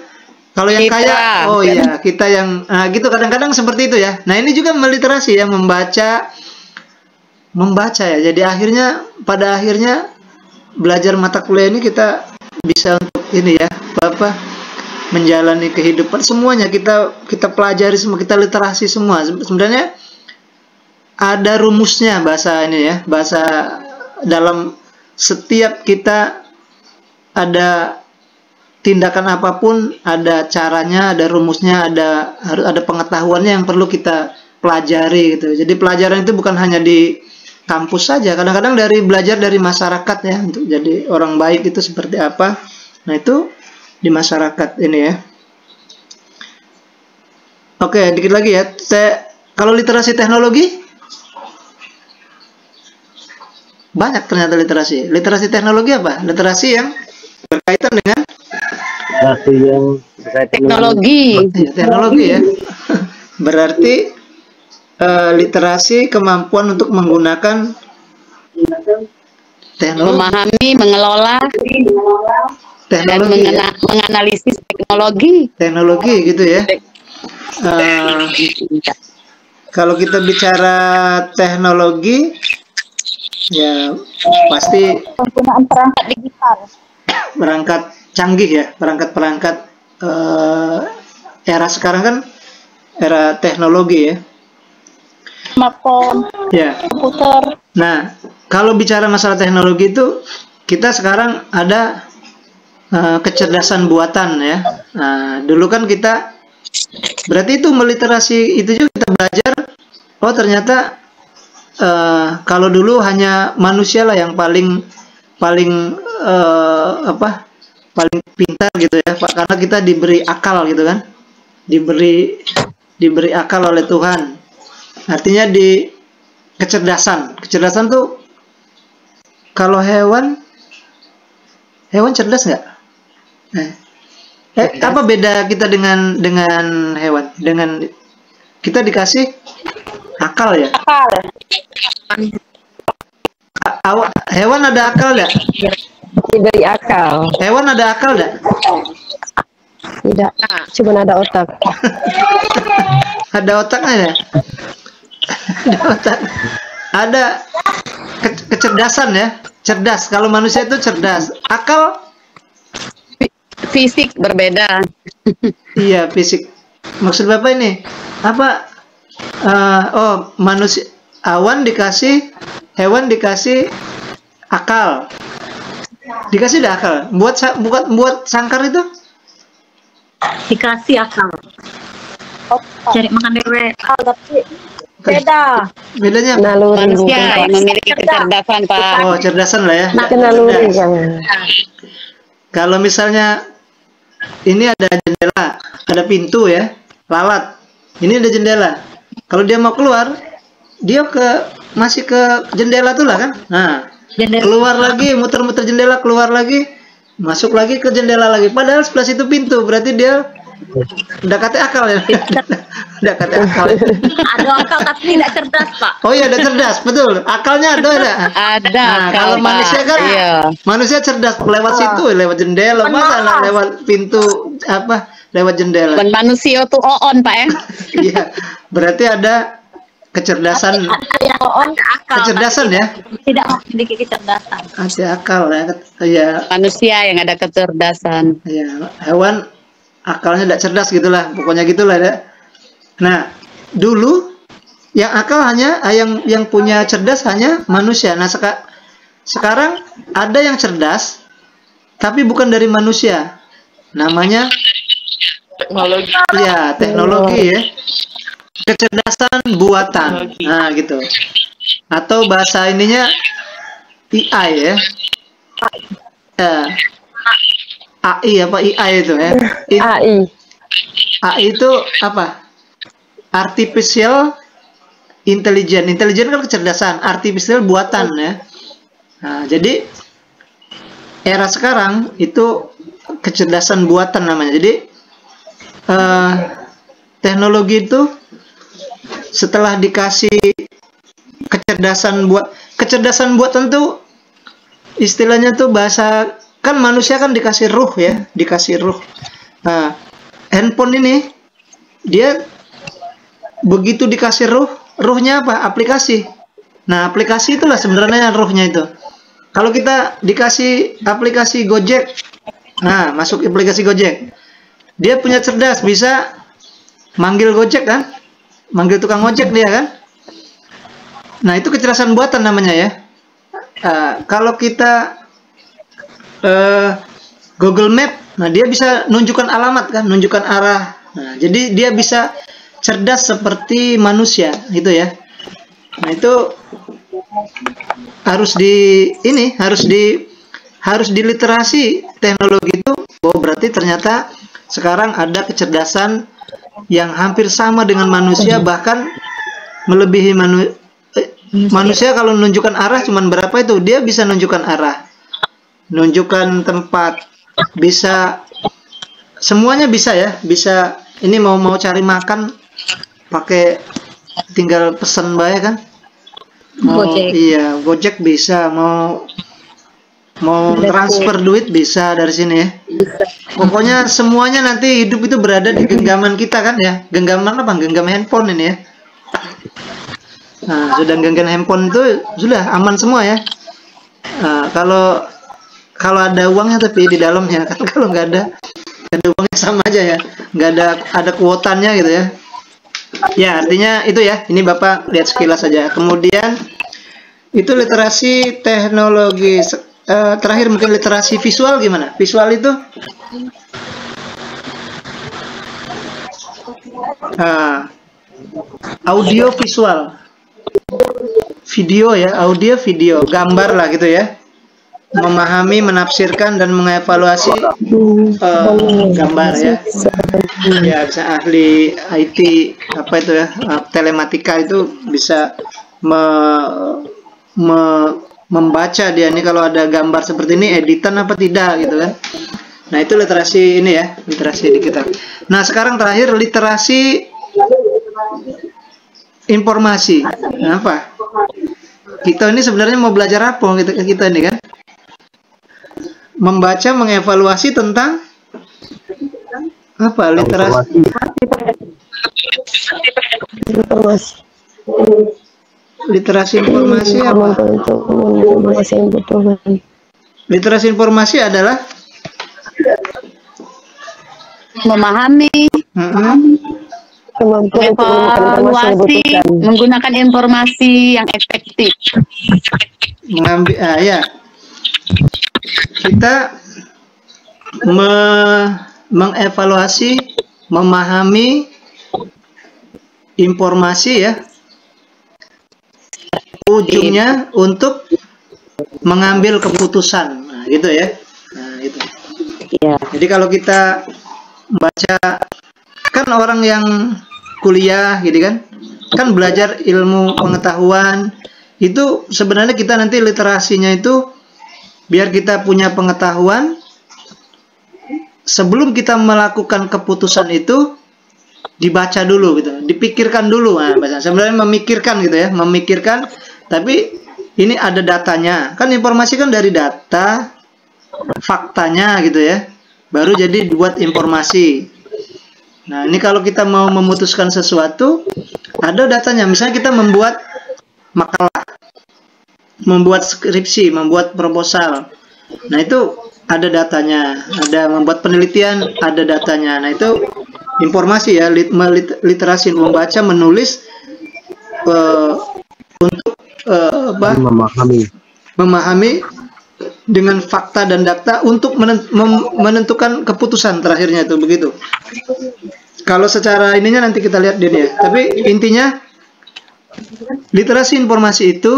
kalau yang kaya, oh iya kita yang gitu, kadang-kadang seperti itu ya. Nah, ini juga meliterasi ya, membaca ya. Jadi pada akhirnya belajar mata kuliah ini kita bisa untuk ini ya, menjalani kehidupan semuanya kita pelajari semua, kita literasi semua. Sebenarnya ada rumusnya bahasa ini ya, bahasa dalam setiap kita ada tindakan apapun, ada caranya, ada rumusnya, harus ada pengetahuannya yang perlu kita pelajari gitu. Jadi pelajaran itu bukan hanya di kampus saja, kadang-kadang belajar dari masyarakat ya, untuk jadi orang baik itu seperti apa. Nah, itu di masyarakat ini ya. Oke, dikit lagi ya. Kalau literasi teknologi banyak ternyata literasi. Literasi teknologi apa? Literasi yang berkaitan dengan teknologi. Teknologi ya. Berarti literasi kemampuan untuk menggunakan teknologi, memahami, mengelola, teknologi, dan menganalisis teknologi gitu ya. Kalau kita bicara teknologi, Ya pasti Penggunaan perangkat digital. perangkat canggih ya, perangkat-perangkat era sekarang kan era teknologi ya. Smartphone, Ya. komputer. Nah, kalau bicara masalah teknologi itu kita sekarang ada kecerdasan buatan ya. Nah, dulu kan kita berarti itu meliterasi itu juga kita belajar. Oh ternyata kalau dulu hanya manusia lah yang paling paling pintar gitu ya, Pak, karena kita diberi akal gitu kan, diberi akal oleh Tuhan. Artinya di kecerdasan tuh kalau hewan cerdas nggak? Apa beda kita dengan hewan? Dengan kita dikasih akal ya? Hewan ada akal nggak? Diberi akal. Hewan ada akal nggak? Tidak, cuma ada otak. Ada otaknya ya? Ada otak. Ada kecerdasan ya? Cerdas. Kalau manusia itu cerdas. Akal? Fisik berbeda. Iya, fisik. Maksud Bapak ini apa? Manusia, hewan dikasih akal. Dikasih dah akal. Buat sangkar itu? Dikasih akal. Cari makan dewe. Beda. Bedanya apa? Naluri Manusia bukan, yang memiliki kecerdasan, Pak. Oh, cerdasan lah ya. naluri Cerdas. kan. Kalau misalnya ini ada jendela, ada pintu ya, lalat. Ini ada jendela. Kalau dia mau keluar, dia masih ke jendela tuh lah kan. Nah, keluar lagi, muter-muter jendela, keluar lagi, masuk lagi ke jendela lagi. Padahal sebelah situ pintu, berarti dia udah kata akal ya. Udah kata akal. Ada akal tapi tidak cerdas, Pak. Oh iya, ada cerdas, betul. Akalnya ada. Ada. Nah, akal, kalau Pak. manusia kan, Iya. manusia cerdas lewat situ, lewat jendela, masa nggak lewat pintu lewat jendela. Dan manusia tuh on, Pak ya. Iya, berarti ada kecerdasan, Ada akal. kecerdasan ya, Tidak memiliki kecerdasan. ada akal ya, ya, Manusia yang ada kecerdasan. ya. Hewan akalnya tidak cerdas gitulah, pokoknya gitulah ya. Nah, dulu yang akal hanya yang punya cerdas hanya manusia. Nah, sekarang ada yang cerdas, tapi bukan dari manusia. Namanya Teknologi. ya teknologi ya, kecerdasan buatan. Nah, gitu. Atau bahasa ininya AI ya. AI apa AI itu ya? AI. AI itu apa? Artificial intelligence. Intelligence kan kecerdasan, artificial buatan ya. Nah, jadi era sekarang itu kecerdasan buatan namanya. Jadi teknologi itu setelah dikasih kecerdasan buatan tuh istilahnya tuh bahasa kan manusia kan dikasih ruh ya, dikasih ruh. Nah, handphone ini dia begitu dikasih ruhnya apa? Aplikasi. Nah, aplikasi itulah sebenarnya ruhnya itu. Kalau kita dikasih aplikasi Gojek, nah masuk aplikasi Gojek, dia punya cerdas, bisa manggil Gojek kan, manggil tukang ojek dia kan. Nah itu kecerdasan buatan namanya ya. Kalau kita Google Map, nah dia bisa nunjukkan alamat kan, nunjukkan arah. Nah, jadi dia bisa cerdas seperti manusia gitu ya. Nah itu harus diliterasi teknologi itu. Oh berarti ternyata sekarang ada kecerdasan yang hampir sama dengan manusia, bahkan melebihi manusia. Kalau menunjukkan arah cuman berapa itu, dia bisa nunjukkan arah, nunjukkan tempat, bisa semuanya bisa ya. Bisa ini mau cari makan pakai tinggal pesan bae kan. Gojek. Iya, Gojek bisa, mau transfer duit bisa dari sini ya. Pokoknya semuanya nanti hidup itu berada di genggaman kita kan ya. Genggaman apa? Genggam handphone ini ya. Nah, sudah genggam handphone itu sudah aman semua ya. Nah, kalau ada uangnya tapi di dalamnya kan, kalau nggak ada uangnya sama aja ya, nggak ada kuotanya gitu ya. Ya artinya itu ya. Ini Bapak lihat sekilas saja. Kemudian itu literasi teknologi. Terakhir mungkin literasi visual gimana? Visual itu audio visual, video ya, audio video, gambar lah gitu ya. Memahami, menafsirkan dan mengevaluasi gambar ya. Ya bisa ahli IT apa itu ya, telematika itu bisa membaca dia ini kalau ada gambar seperti ini editan apa tidak gitu kan. Nah itu literasi ini ya, literasi di kita. Nah sekarang terakhir literasi informasi. Nah, apa? Kita ini sebenarnya mau belajar apa kita ini kan? Membaca, mengevaluasi tentang apa? Literasi. Literasi informasi apa? Literasi informasi adalah Memahami, evaluasi, menggunakan informasi yang efektif. Mengambil, ya. Kita mengevaluasi, memahami informasi ya. Ujungnya untuk mengambil keputusan, nah, gitu ya. Nah, itu. Ya. Jadi kalau kita baca, kan orang yang kuliah gitu kan belajar ilmu pengetahuan itu sebenarnya kita nanti literasinya itu biar kita punya pengetahuan sebelum kita melakukan keputusan itu dibaca dulu gitu, dipikirkan dulu. Nah, sebenarnya memikirkan gitu ya, memikirkan. Tapi ini ada datanya, kan informasi kan dari data, faktanya gitu ya, baru jadi buat informasi. Nah ini kalau kita mau memutuskan sesuatu, ada datanya. Misalnya kita membuat makalah, membuat skripsi, membuat proposal. Nah itu ada datanya, ada membuat penelitian, ada datanya. Nah itu informasi ya, literasi, membaca, menulis untuk memahami dengan fakta dan data untuk menentukan keputusan terakhirnya itu begitu. Kalau secara ininya nanti kita lihat dia ya. Tapi intinya literasi informasi itu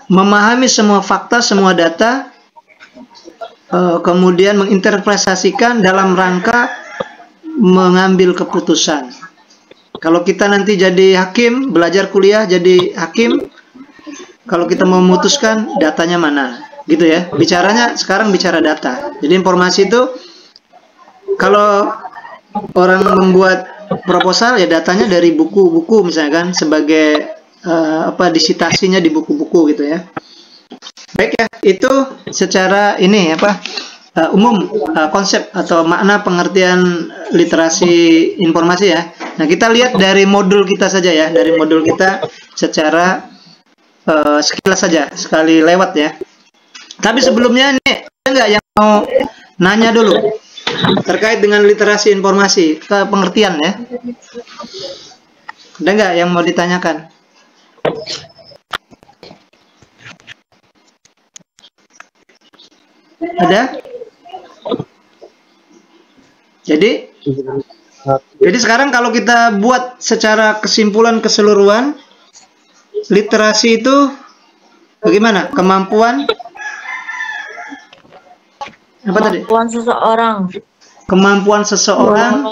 memahami semua fakta, semua data, kemudian menginterpretasikan dalam rangka mengambil keputusan. Kalau kita nanti jadi hakim, belajar kuliah jadi hakim, kalau kita mau memutuskan datanya mana, gitu ya. Bicaranya sekarang bicara data. Jadi informasi itu kalau orang membuat proposal ya datanya dari buku-buku misalnya kan, sebagai disitasinya di buku-buku gitu ya. Baik ya, itu secara ini umum konsep atau makna pengertian literasi informasi ya. Nah kita lihat dari modul kita saja ya, dari modul kita secara sekilas saja, sekali lewat ya. Tapi sebelumnya nih ada nggak yang mau nanya dulu terkait dengan literasi informasi, ke pengertian ya? Ada nggak yang mau ditanyakan? Ada? Jadi sekarang kalau kita buat secara kesimpulan keseluruhan, literasi itu bagaimana? Kemampuan apa tadi? Kemampuan seseorang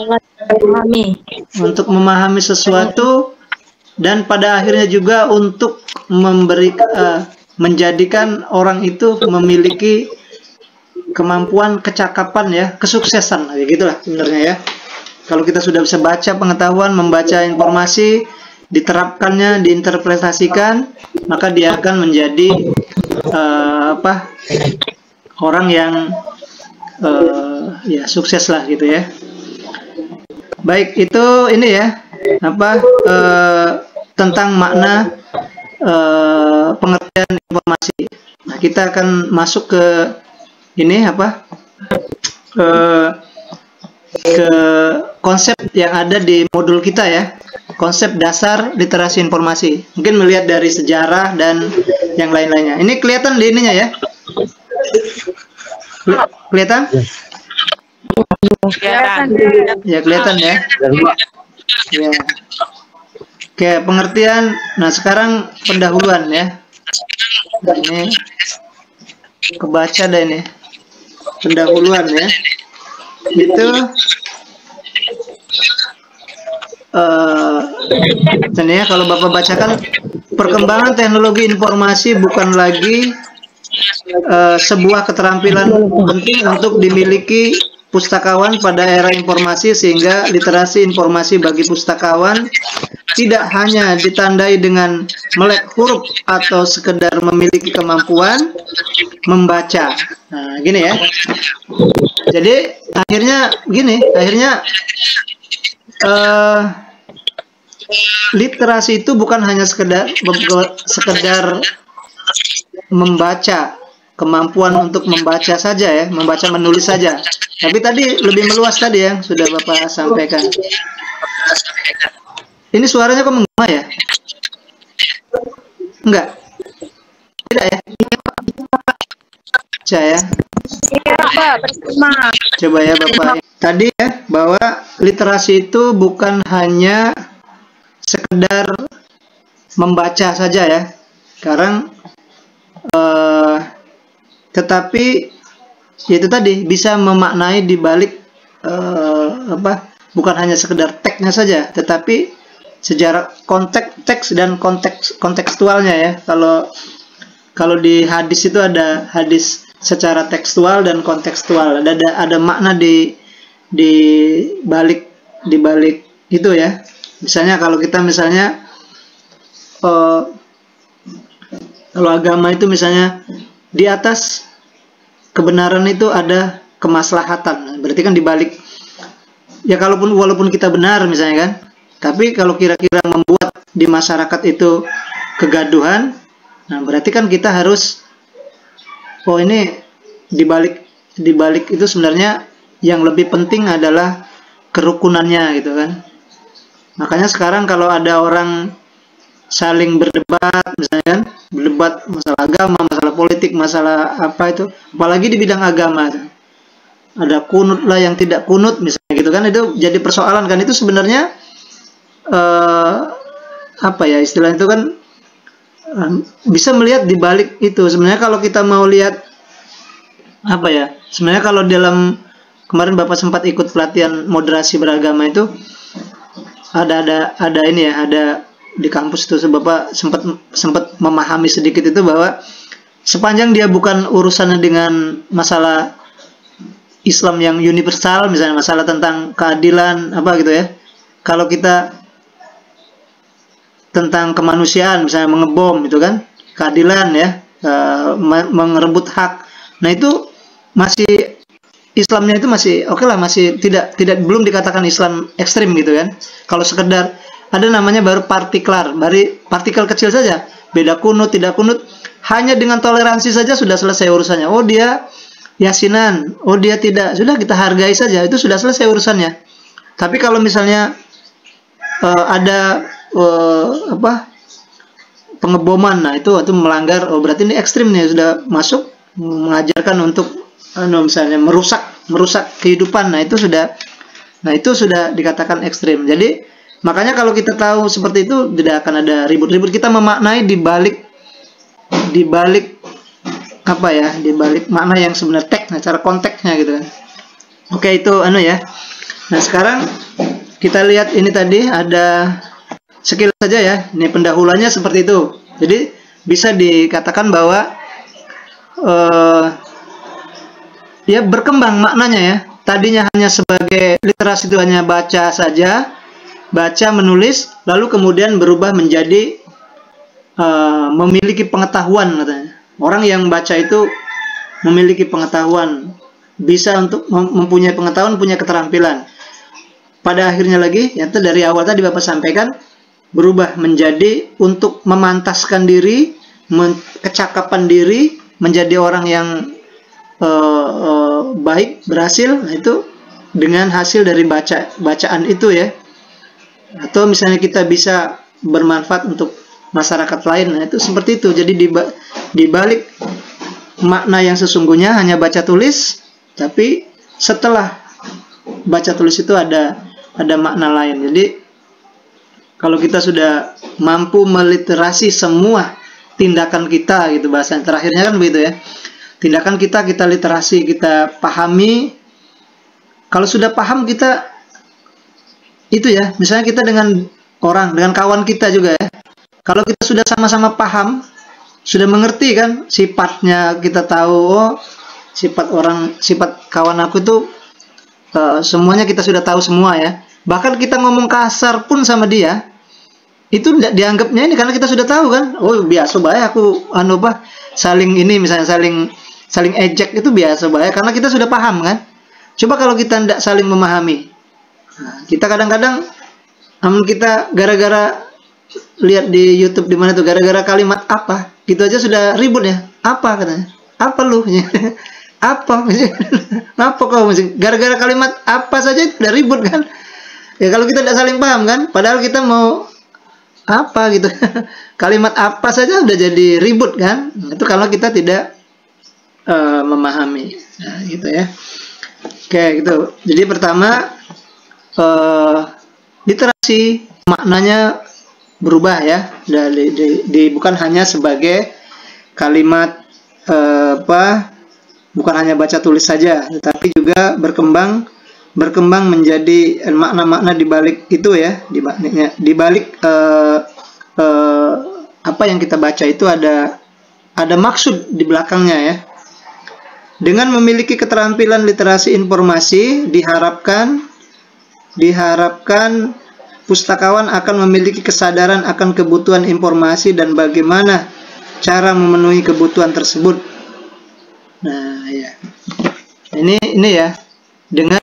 untuk memahami sesuatu dan pada akhirnya juga untuk menjadikan orang itu memiliki kemampuan, kecakapan ya, kesuksesan, gitulah sebenarnya ya. Kalau kita sudah bisa baca pengetahuan, membaca informasi, diterapkannya, diinterpretasikan, maka dia akan menjadi orang yang ya sukses lah gitu ya. Baik, itu ini ya tentang makna pengertian informasi. Nah, kita akan masuk ke ini ke konsep yang ada di modul kita ya, konsep dasar literasi informasi. Mungkin melihat dari sejarah dan yang lain-lainnya. Ini kelihatan di ininya ya? Kelihatan? Ya, kelihatan ya. Ya. Oke, pengertian. Nah, sekarang pendahuluan ya. Ini kebaca deh ini. Pendahuluan ya. Itu ya, kalau Bapak bacakan, perkembangan teknologi informasi bukan lagi sebuah keterampilan penting untuk dimiliki pustakawan pada era informasi, sehingga literasi informasi bagi pustakawan tidak hanya ditandai dengan melek huruf atau sekedar memiliki kemampuan membaca. Nah, gini ya. Jadi akhirnya literasi itu bukan hanya sekedar membaca, kemampuan untuk membaca saja ya, membaca menulis saja. Tapi tadi lebih meluas tadi ya, sudah Bapak sampaikan. Ini suaranya kok menggema ya? Enggak? Tidak ya? Saya. Coba ya Bapak. Tadi ya, bahwa literasi itu bukan hanya sekedar membaca saja ya. Sekarang tetapi itu tadi bisa memaknai di balik bukan hanya sekedar teksnya saja, tetapi sejarah teks dan kontekstualnya ya. Kalau di hadis itu ada hadis secara tekstual dan kontekstual, ada makna di balik itu ya. Misalnya kalau kita kalau agama itu misalnya di atas kebenaran itu ada kemaslahatan, berarti kan dibalik ya, walaupun kita benar misalnya kan, tapi kalau kira-kira membuat di masyarakat itu kegaduhan, nah berarti kan kita harus ini dibalik itu sebenarnya yang lebih penting adalah kerukunannya gitu kan. Makanya sekarang kalau ada orang saling berdebat misalnya kan, berdebat masalah agama, masalah politik, masalah apa itu, apalagi di bidang agama, ada kunut lah yang tidak kunut misalnya gitu kan, itu jadi persoalan kan. Itu sebenarnya istilahnya itu kan bisa melihat di balik itu. Sebenarnya kalau kita mau lihat sebenarnya kalau dalam kemarin Bapak sempat ikut pelatihan moderasi beragama itu ada ini ya, ada di kampus itu Bapak sempat memahami sedikit itu, bahwa sepanjang dia bukan urusannya dengan masalah Islam yang universal, misalnya masalah tentang keadilan gitu ya. Kalau kita tentang kemanusiaan misalnya mengebom itu kan, keadilan ya, mengerebut hak. Nah itu masih Islamnya itu masih oke lah, masih tidak belum dikatakan Islam ekstrim gitu kan. Kalau sekedar ada namanya baru partikel kecil saja, beda kunut tidak kunut, hanya dengan toleransi saja sudah selesai urusannya. Oh dia yasinan, oh dia tidak, sudah kita hargai saja, itu sudah selesai urusannya. Tapi kalau misalnya ada pengeboman, nah itu melanggar, oh berarti ini ekstrim nih, sudah masuk mengajarkan untuk misalnya merusak kehidupan, nah itu sudah dikatakan ekstrim. Jadi makanya kalau kita tahu seperti itu, tidak akan ada ribut-ribut. Kita memaknai di balik di balik makna yang sebenarnya teksnya, cara konteksnya gitu kan. Oke, itu ya. Nah sekarang kita lihat ini tadi ada sekilas saja ya. Ini pendahuluannya seperti itu. Jadi bisa dikatakan bahwa ya berkembang maknanya ya. Tadinya hanya sebagai literasi itu hanya baca saja, baca menulis, lalu kemudian berubah menjadi memiliki pengetahuan katanya. Orang yang baca itu memiliki pengetahuan, bisa untuk mempunyai pengetahuan, punya keterampilan. pada akhirnya lagi, yaitu dari awal tadi Bapak sampaikan, berubah menjadi untuk memantaskan diri, kecakapan diri, menjadi orang yang baik, berhasil. Nah, itu dengan hasil dari bacaan itu ya. Atau misalnya kita bisa bermanfaat untuk masyarakat lain. Nah, itu seperti itu. Jadi di balik makna yang sesungguhnya hanya baca tulis, tapi setelah baca tulis itu ada makna lain. Jadi kalau kita sudah mampu meliterasi semua tindakan kita gitu, bahasa terakhirnya kan begitu ya. Tindakan kita literasi, kita pahami. Kalau sudah paham kita itu ya, misalnya kita dengan orang, dengan kawan kita juga ya. Kalau kita sudah sama-sama paham, sudah mengerti kan sifatnya, kita tahu oh sifat kawan aku itu semuanya kita sudah tahu semua ya. Bahkan kita ngomong kasar pun sama dia, itu tidak dianggapnya ini karena kita sudah tahu kan. Oh biasa baik aku saling ini, misalnya saling ejek itu biasa baik karena kita sudah paham kan. Coba kalau kita tidak saling memahami, nah, kita kadang-kadang kita gara-gara lihat di YouTube di mana tuh, gara-gara kalimat apa gitu aja sudah ribut ya. Apa katanya? Apa lu? Apa? Ngapa kau mesti? Gara-gara kalimat apa saja itu udah ribut kan? Ya kalau kita tidak saling paham kan, padahal kita mau apa gitu. Kalimat apa saja udah jadi ribut kan? Itu kalau kita tidak memahami. Nah, gitu ya. Oke, gitu. Jadi pertama literasi maknanya berubah ya. Bukan hanya sebagai kalimat bukan hanya baca tulis saja, tetapi juga berkembang menjadi makna-makna di balik itu ya, di balik apa yang kita baca itu ada maksud di belakangnya ya. Dengan memiliki keterampilan literasi informasi, diharapkan pustakawan akan memiliki kesadaran akan kebutuhan informasi dan bagaimana cara memenuhi kebutuhan tersebut. Nah, ya. Ini ya. Dengan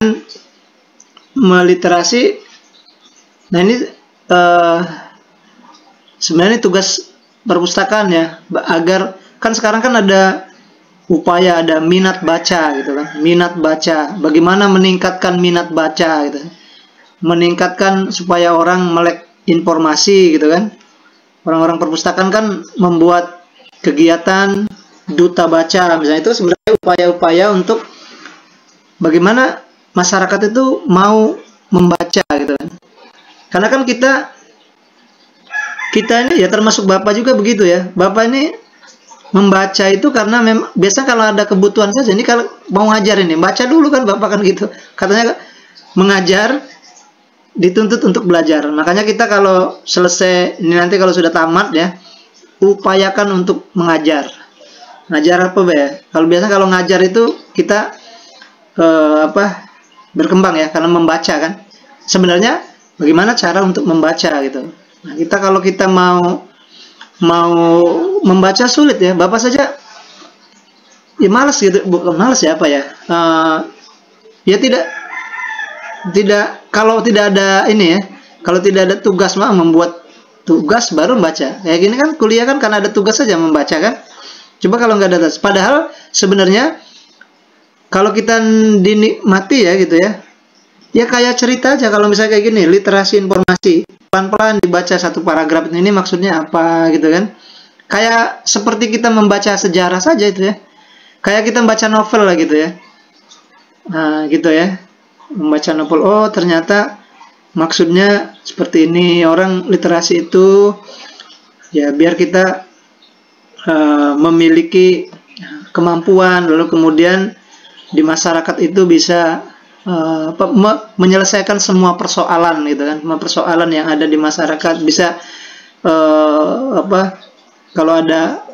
meliterasi, nah ini sebenarnya tugas perpustakaan ya, agar kan sekarang kan ada upaya, ada minat baca gitu kan, minat baca, bagaimana meningkatkan minat baca gitu, meningkatkan supaya orang melek informasi gitu kan. Orang-orang perpustakaan kan membuat kegiatan duta baca misalnya, itu sebenarnya upaya-upaya untuk bagaimana masyarakat itu mau membaca gitu kan. Karena kan kita ini ya, termasuk Bapak juga begitu ya. Bapak ini membaca itu karena memang biasa kalau ada kebutuhan saja. Ini kalau mau ngajar ini, baca dulu kan Bapak kan gitu. Katanya mengajar dituntut untuk belajar. Makanya kita kalau selesai ini, nanti kalau sudah tamat ya, upayakan untuk mengajar. Ngajar apa ya? Kalau biasa kalau ngajar itu kita berkembang ya, karena membaca kan. Sebenarnya bagaimana cara untuk membaca gitu. Nah, kalau kita mau membaca sulit ya. Bapak saja ya malas gitu, bukan malas ya apa ya? Ya tidak kalau tidak ada ini ya. Kalau tidak ada tugas membuat tugas baru membaca. Kayak gini kan kuliah kan karena ada tugas saja membaca kan. Coba kalau nggak ada tugas. Padahal sebenarnya kalau kita dinikmati ya gitu ya, ya kayak cerita aja. Kalau misalnya kayak gini, literasi informasi, pelan-pelan dibaca satu paragraf ini maksudnya apa gitu kan. Kayak seperti kita membaca sejarah saja itu ya. Kayak kita membaca novel lah gitu ya. Nah gitu ya, membaca novel, oh ternyata maksudnya seperti ini. Orang literasi itu ya biar kita memiliki kemampuan, lalu kemudian di masyarakat itu bisa menyelesaikan semua persoalan gitu kan, semua persoalan yang ada di masyarakat bisa kalau ada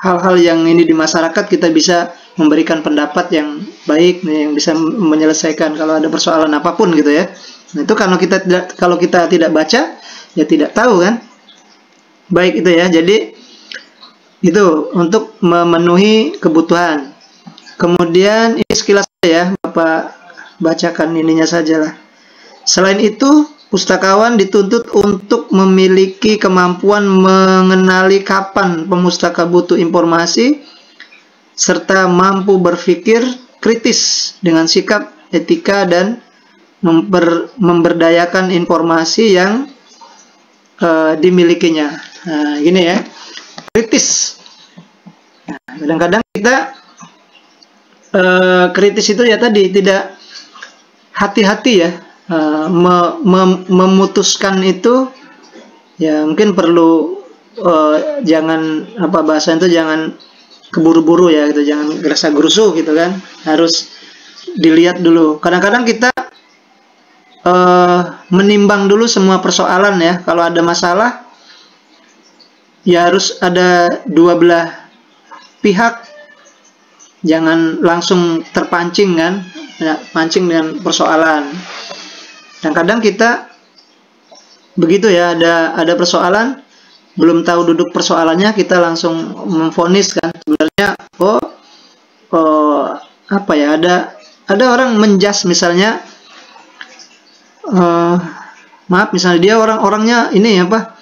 hal-hal yang ini di masyarakat, kita bisa memberikan pendapat yang baik nih, yang bisa menyelesaikan kalau ada persoalan apapun gitu ya. Nah, itu kalau kita tidak baca ya tidak tahu kan. Baik itu ya. Jadi itu untuk memenuhi kebutuhan. Kemudian ini sekilas ya, Bapak bacakan ininya saja lah. Selain itu, pustakawan dituntut untuk memiliki kemampuan mengenali kapan pemustaka butuh informasi, serta mampu berpikir kritis dengan sikap etika dan memberdayakan informasi yang dimilikinya. Nah, gini ya, kritis. Nah, kadang-kadang kita kritis itu ya tadi tidak hati-hati ya, memutuskan itu ya mungkin perlu jangan apa bahasa itu jangan keburu-buru ya gitu, jangan gerasa gerusu gitu kan, harus dilihat dulu. Kadang-kadang kita menimbang dulu semua persoalan ya. Kalau ada masalah ya harus ada dua belah pihak, jangan langsung terpancing kan ya, pancing dengan persoalan. Dan kadang kita begitu ya, ada persoalan belum tahu duduk persoalannya kita langsung memvonis kan, sebenarnya apa ya, ada orang menjas misalnya maaf misalnya dia orangnya ini apa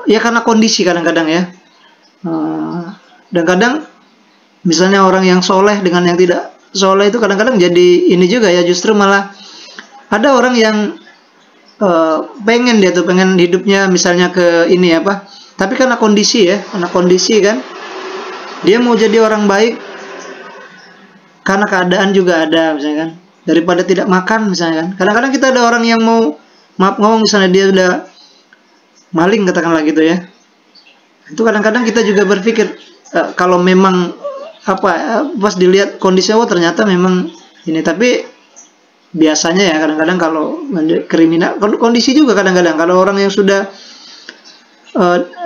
ya karena kondisi kadang-kadang ya, dan kadang misalnya orang yang soleh dengan yang tidak soleh itu kadang-kadang jadi ini juga ya, justru malah ada orang yang pengen hidupnya misalnya ke ini apa, tapi karena kondisi ya, karena kondisi kan dia mau jadi orang baik karena keadaan juga ada misalnya kan, daripada tidak makan misalnya kan. Kadang-kadang kita ada orang yang mau maaf ngomong misalnya dia udah maling katakanlah gitu ya, itu kadang-kadang kita juga berpikir kalau memang apa pas dilihat kondisinya ternyata memang ini, tapi biasanya ya kadang-kadang kalau kriminal kondisi juga kadang-kadang kalau orang yang sudah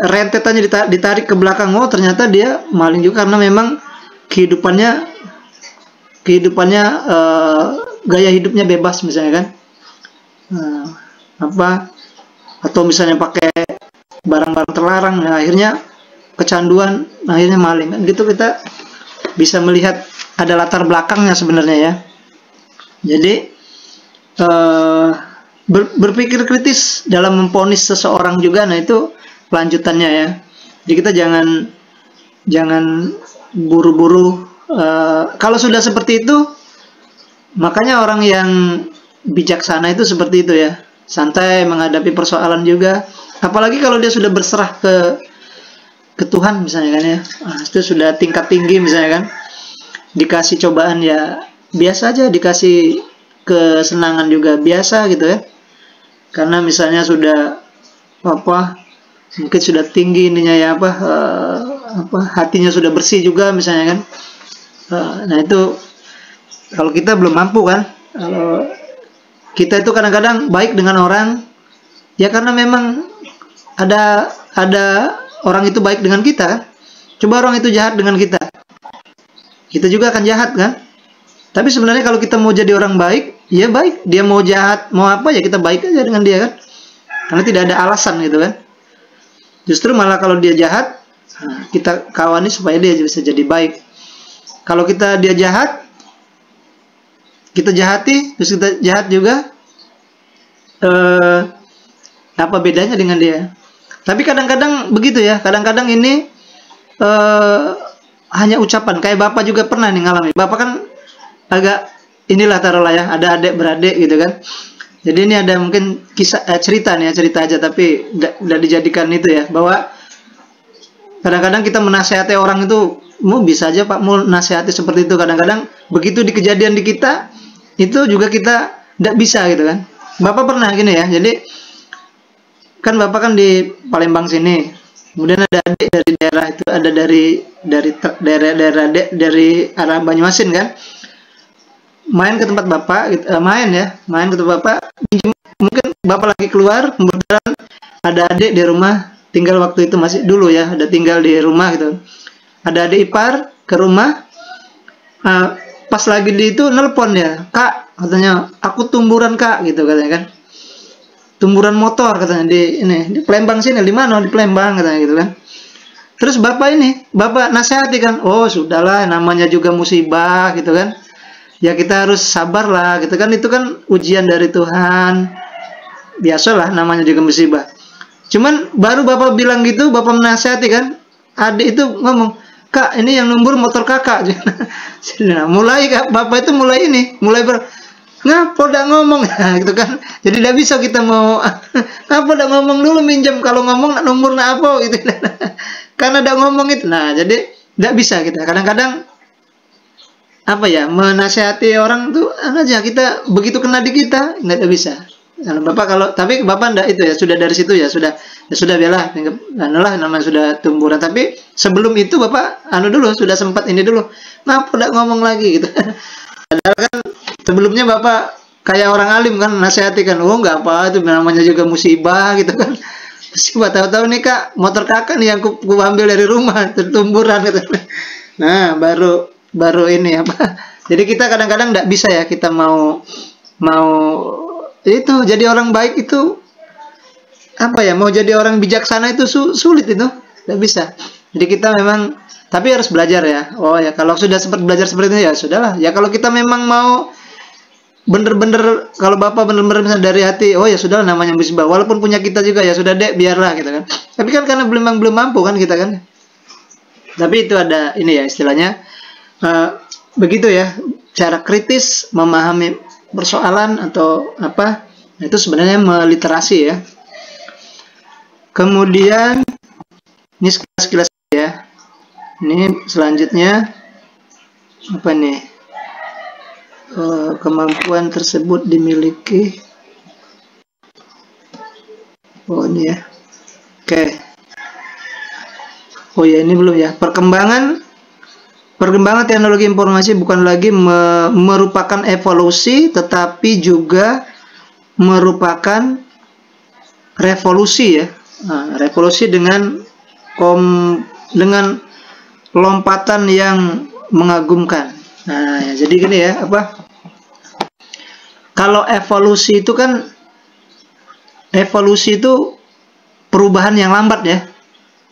rentetannya ditarik ke belakang, ternyata dia maling juga karena memang kehidupannya gaya hidupnya bebas misalnya kan, apa atau misalnya pakai barang-barang terlarang, nah, akhirnya kecanduan, akhirnya maling kan gitu. Kita bisa melihat ada latar belakangnya sebenarnya ya. Jadi berpikir kritis dalam memvonis seseorang juga, nah itu lanjutannya ya. Jadi kita jangan buru-buru. Kalau sudah seperti itu, makanya orang yang bijaksana itu seperti itu ya, santai menghadapi persoalan juga. Apalagi kalau dia sudah berserah ke Tuhan misalnya kan ya, itu sudah tingkat tinggi misalnya kan, dikasih cobaan ya biasa aja, dikasih kesenangan juga biasa gitu ya, karena misalnya sudah apa mungkin sudah tinggi ininya ya apa hatinya sudah bersih juga misalnya kan. Nah itu kalau kita belum mampu kan, kalau kita itu kadang-kadang baik dengan orang ya karena memang ada orang itu baik dengan kita kan. Coba orang itu jahat dengan kita juga akan jahat kan. Tapi sebenarnya kalau kita mau jadi orang baik, ya baik. Dia mau jahat, mau apa ya kita baik aja dengan dia kan. Karena tidak ada alasan gitu kan. Justru malah kalau dia jahat, kita kawani supaya dia bisa jadi baik. Kalau dia jahat, kita jahati, terus kita jahat juga, apa bedanya dengan dia? Tapi kadang-kadang begitu ya. Kadang-kadang ini hanya ucapan. Kayak Bapak juga pernah nih ngalami. Bapak kan agak inilah taruhlah ya, ada adik beradik gitu kan. Jadi ini ada mungkin kisah cerita nih ya, cerita aja tapi udah dijadikan itu ya, bahwa kadang-kadang kita menasehati orang itu mau bisa aja Pak mau nasihati seperti itu, kadang-kadang begitu di kejadian di kita itu juga kita tidak bisa gitu kan. Bapak pernah gini ya, jadi kan Bapak kan di Palembang sini, kemudian ada adik dari daerah itu, ada dari arah Banyuasin kan, main ke tempat Bapak gitu, main ke tempat Bapak, mungkin Bapak lagi keluar, kemudian ada adik di rumah, tinggal waktu itu masih dulu ya, ada tinggal di rumah gitu, ada adik ipar ke rumah, pas lagi di itu nelpon ya, Kak katanya aku tumburan Kak gitu katanya kan, tumburan motor katanya di Palembang sini, di mana di Palembang katanya gitu kan. Terus Bapak nasihati kan, oh sudahlah namanya juga musibah gitu kan. ya kita harus sabar lah gitu kan, itu kan ujian dari Tuhan, biasalah namanya juga musibah. Cuman baru bapak bilang gitu, bapak menasihati kan, adik itu ngomong, kak ini yang numbur motor kakak. Nah, mulai kak, bapak itu mulai ngapa udah ngomong gitu kan, jadi tidak bisa kita mau ngapa udah ngomong dulu minjem, kalau ngomong nomor apa gitu. Karena udah ngomong itu, nah jadi tidak bisa kita kadang-kadang apa ya, menasihati orang tuh aja kita begitu kena di kita nggak bisa. Nah, bapak kalau tapi bapak ndak itu ya, sudah dari situ ya sudah biarlah, lah namanya sudah tumburan. Tapi sebelum itu bapak dulu sudah sempat ini dulu, ngapa udah ngomong lagi gitu. Padahal kan sebelumnya bapak kayak orang alim kan, nasihati kan, oh nggak apa, itu namanya juga musibah gitu kan. Musibah, tahu-tahu nih kak, motor kakak nih yang ku ambil dari rumah, tertumburan gitu. Nah baru ini apa. Jadi kita kadang-kadang nggak bisa ya, kita mau itu jadi orang baik itu apa ya, mau jadi orang bijaksana itu sulit, itu nggak bisa. Jadi kita memang, tapi harus belajar ya. Oh ya, kalau sudah sempat belajar seperti itu ya sudahlah. Ya kalau kita memang mau bener-bener, kalau bapak bener-bener dari hati, oh ya sudah, namanya musibah, walaupun punya kita juga ya sudah dek, biarlah gitu kan. Tapi kan karena belum mampu kan kita kan. Tapi itu ada ini ya istilahnya, begitu ya, cara kritis memahami persoalan atau apa, itu sebenarnya meliterasi ya. Kemudian ini sekilas ya. Ini selanjutnya apa nih? Kemampuan tersebut dimiliki. Oh ini ya. Oke. Oh ya, ini belum ya. Perkembangan teknologi informasi bukan lagi merupakan evolusi, tetapi juga merupakan revolusi ya. Nah, revolusi dengan lompatan yang mengagumkan. Nah, ya, jadi gini ya, apa? Kalau evolusi itu kan, evolusi itu perubahan yang lambat ya.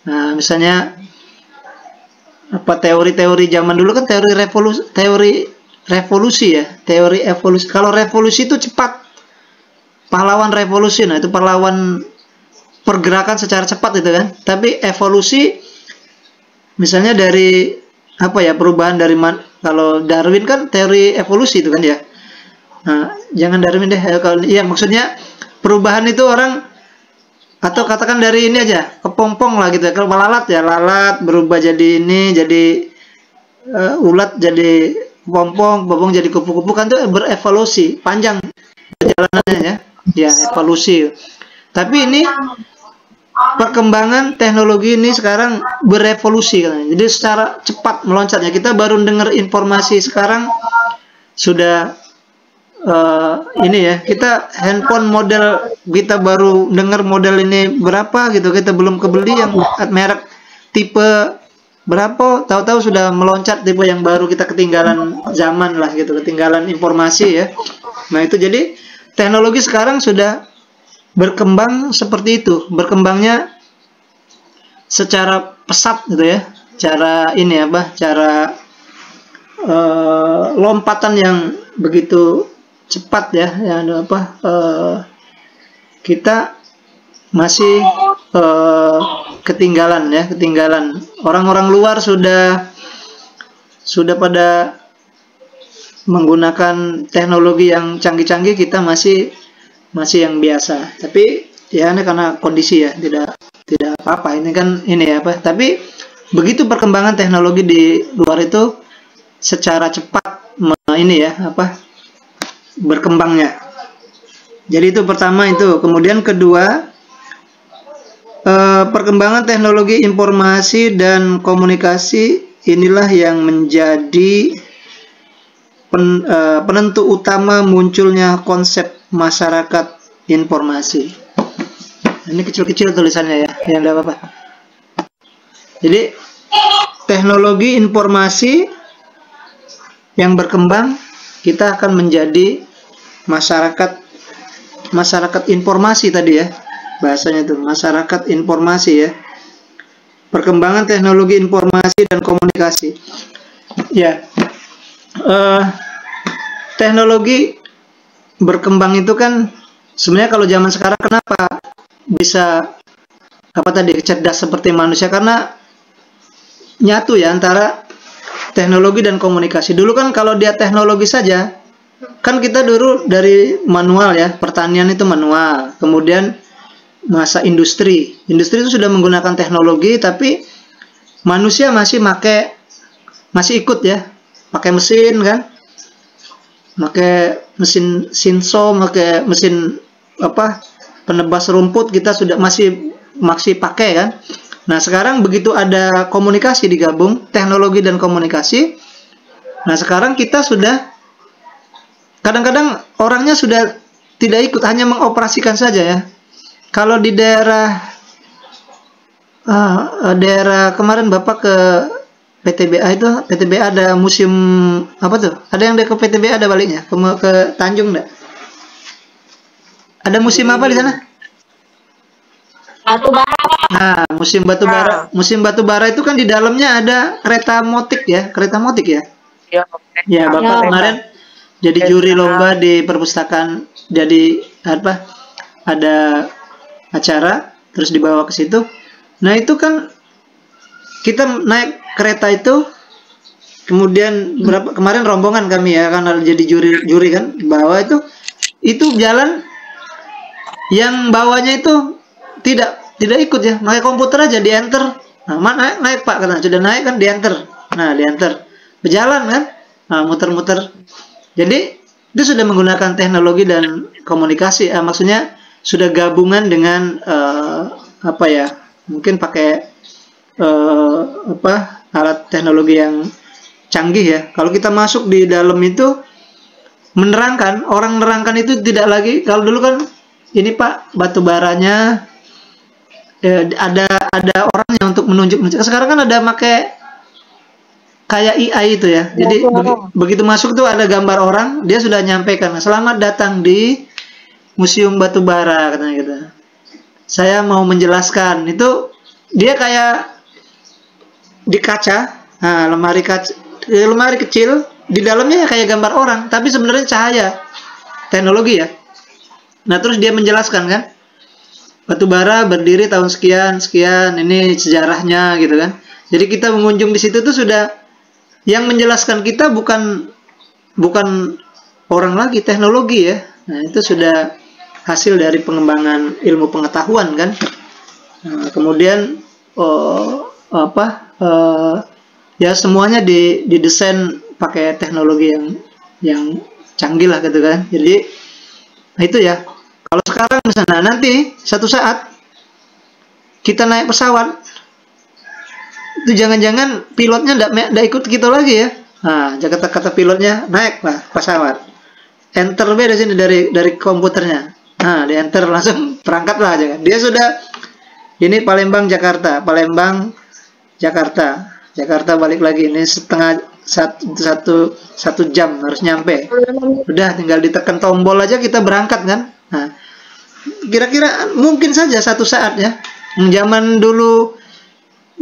Nah, misalnya apa, teori-teori zaman dulu kan teori revolusi ya, teori evolusi. Kalau revolusi itu cepat, pahlawan revolusi, nah itu pahlawan pergerakan secara cepat itu kan. Tapi evolusi misalnya dari apa ya, perubahan dari kalau Darwin kan teori evolusi itu kan ya. Nah, jangan Darwin deh, kalau iya maksudnya perubahan itu orang, atau katakan dari ini aja, kepompong lah gitu ya. Kalau lalat ya, lalat berubah jadi ini, jadi ulat jadi kepompong jadi kupu-kupu, kan itu berevolusi, panjang perjalanannya ya. Ya, evolusi. Tapi ini perkembangan teknologi ini sekarang berevolusi kan. Jadi secara cepat meloncatnya. Kita baru dengar informasi sekarang sudah ini ya, kita handphone model, kita baru dengar model ini berapa gitu, kita belum kebeli yang merek tipe berapa, tahu-tahu sudah meloncat tipe yang baru, kita ketinggalan zaman lah gitu, ketinggalan informasi ya. Nah itu jadi teknologi sekarang sudah berkembang seperti itu, berkembangnya secara pesat gitu ya, cara ini apa, cara lompatan yang begitu cepat ya, yang apa, kita masih ketinggalan ya, ketinggalan. Orang-orang luar sudah pada menggunakan teknologi yang canggih-canggih, kita masih yang biasa. Tapi ya ini karena kondisi ya, tidak apa-apa, ini kan ini ya apa. Tapi begitu perkembangan teknologi di luar itu secara cepat ini ya apa, berkembangnya. Jadi itu pertama itu. Kemudian kedua, perkembangan teknologi informasi dan komunikasi inilah yang menjadi penentu utama munculnya konsep masyarakat informasi. Ini kecil-kecil tulisannya ya, yang enggak apa-apa. Jadi teknologi informasi yang berkembang, kita akan menjadi masyarakat informasi tadi ya, bahasanya itu masyarakat informasi ya. Perkembangan teknologi informasi dan komunikasi ya. teknologi berkembang itu kan sebenarnya kalau zaman sekarang kenapa bisa apa tadi cerdas seperti manusia, karena nyatu ya antara teknologi dan komunikasi. Dulu kan kalau dia teknologi saja kan kita dulu dari manual ya, pertanian itu manual, kemudian masa industri itu sudah menggunakan teknologi, tapi manusia masih ikut ya, pakai mesin kan, pakai mesin sinso, pakai mesin apa penebas rumput, kita sudah masih pakai kan. Nah sekarang begitu ada komunikasi digabung, teknologi dan komunikasi, nah sekarang kita sudah kadang-kadang orangnya sudah tidak ikut, hanya mengoperasikan saja ya. Kalau di daerah kemarin Bapak ke PTBA itu, PTBA ada museum apa tuh? Ada yang ke PTBA ada baliknya ke Tanjung enggak? Ada museum apa di sana? Batu bara. Nah, museum batu bara. Museum batu bara itu kan di dalamnya ada kereta motik ya, Ya, Bapak kemarin jadi juri lomba di perpustakaan, jadi apa? Ada acara terus dibawa ke situ. Nah, itu kan kita naik kereta itu, kemudian kemarin rombongan kami ya, karena jadi juri kan, bawa itu jalan yang bawanya itu tidak ikut ya, pakai komputer aja di enter. Nah, naik Pak, karena sudah naik kan di enter. Nah, di enter berjalan kan, nah, muter-muter. Jadi itu sudah menggunakan teknologi dan komunikasi, maksudnya sudah gabungan dengan apa ya, mungkin pakai alat teknologi yang canggih ya. Kalau kita masuk di dalam itu orang menerangkan itu tidak lagi, kalau dulu kan ini Pak batu baranya ada orangnya untuk menunjuk. Sekarang kan ada pakai kayak AI itu ya. Jadi begitu masuk tuh ada gambar orang, dia sudah nyampaikan, selamat datang di Museum Batu Bara katanya gitu. Saya mau menjelaskan, itu dia kayak di kaca, nah, lemari kecil, di dalamnya kayak gambar orang, tapi sebenarnya cahaya, teknologi ya. Nah terus dia menjelaskan kan, batu bara berdiri tahun sekian, ini sejarahnya gitu kan. Jadi kita mengunjung di situ tuh sudah, yang menjelaskan kita bukan orang lagi, teknologi ya. Nah itu sudah hasil dari pengembangan ilmu pengetahuan kan. Nah, kemudian ya semuanya didesain pakai teknologi yang canggih lah gitu kan. Jadi nah itu ya. Kalau sekarang misalnya nanti satu saat kita naik pesawat, itu jangan-jangan pilotnya nggak ikut kita lagi ya. Nah, kata pilotnya naik lah pesawat, enter dari sini dari komputernya. Nah, di enter langsung berangkatlah aja kan. Dia sudah ini Palembang Jakarta balik lagi, ini satu jam harus nyampe. Udah tinggal ditekan tombol aja kita berangkat kan. Nah, kira-kira mungkin saja satu saat ya. Zaman dulu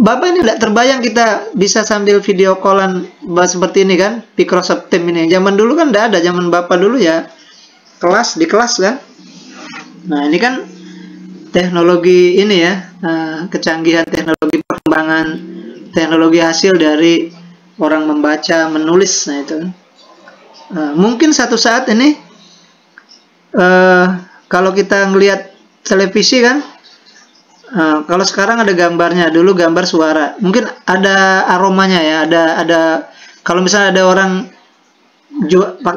Bapak ini tidak terbayang kita bisa sambil video callan seperti ini kan, Microsoft Teams ini. Zaman dulu kan tidak ada, zaman Bapak dulu ya di kelas kan. Nah ini kan teknologi ini ya, kecanggihan teknologi, perkembangan teknologi hasil dari orang membaca, menulis. Nah itu mungkin satu saat ini kalau kita ngelihat televisi kan, kalau sekarang ada gambarnya, dulu gambar suara, mungkin ada aromanya ya, ada kalau misalnya ada orang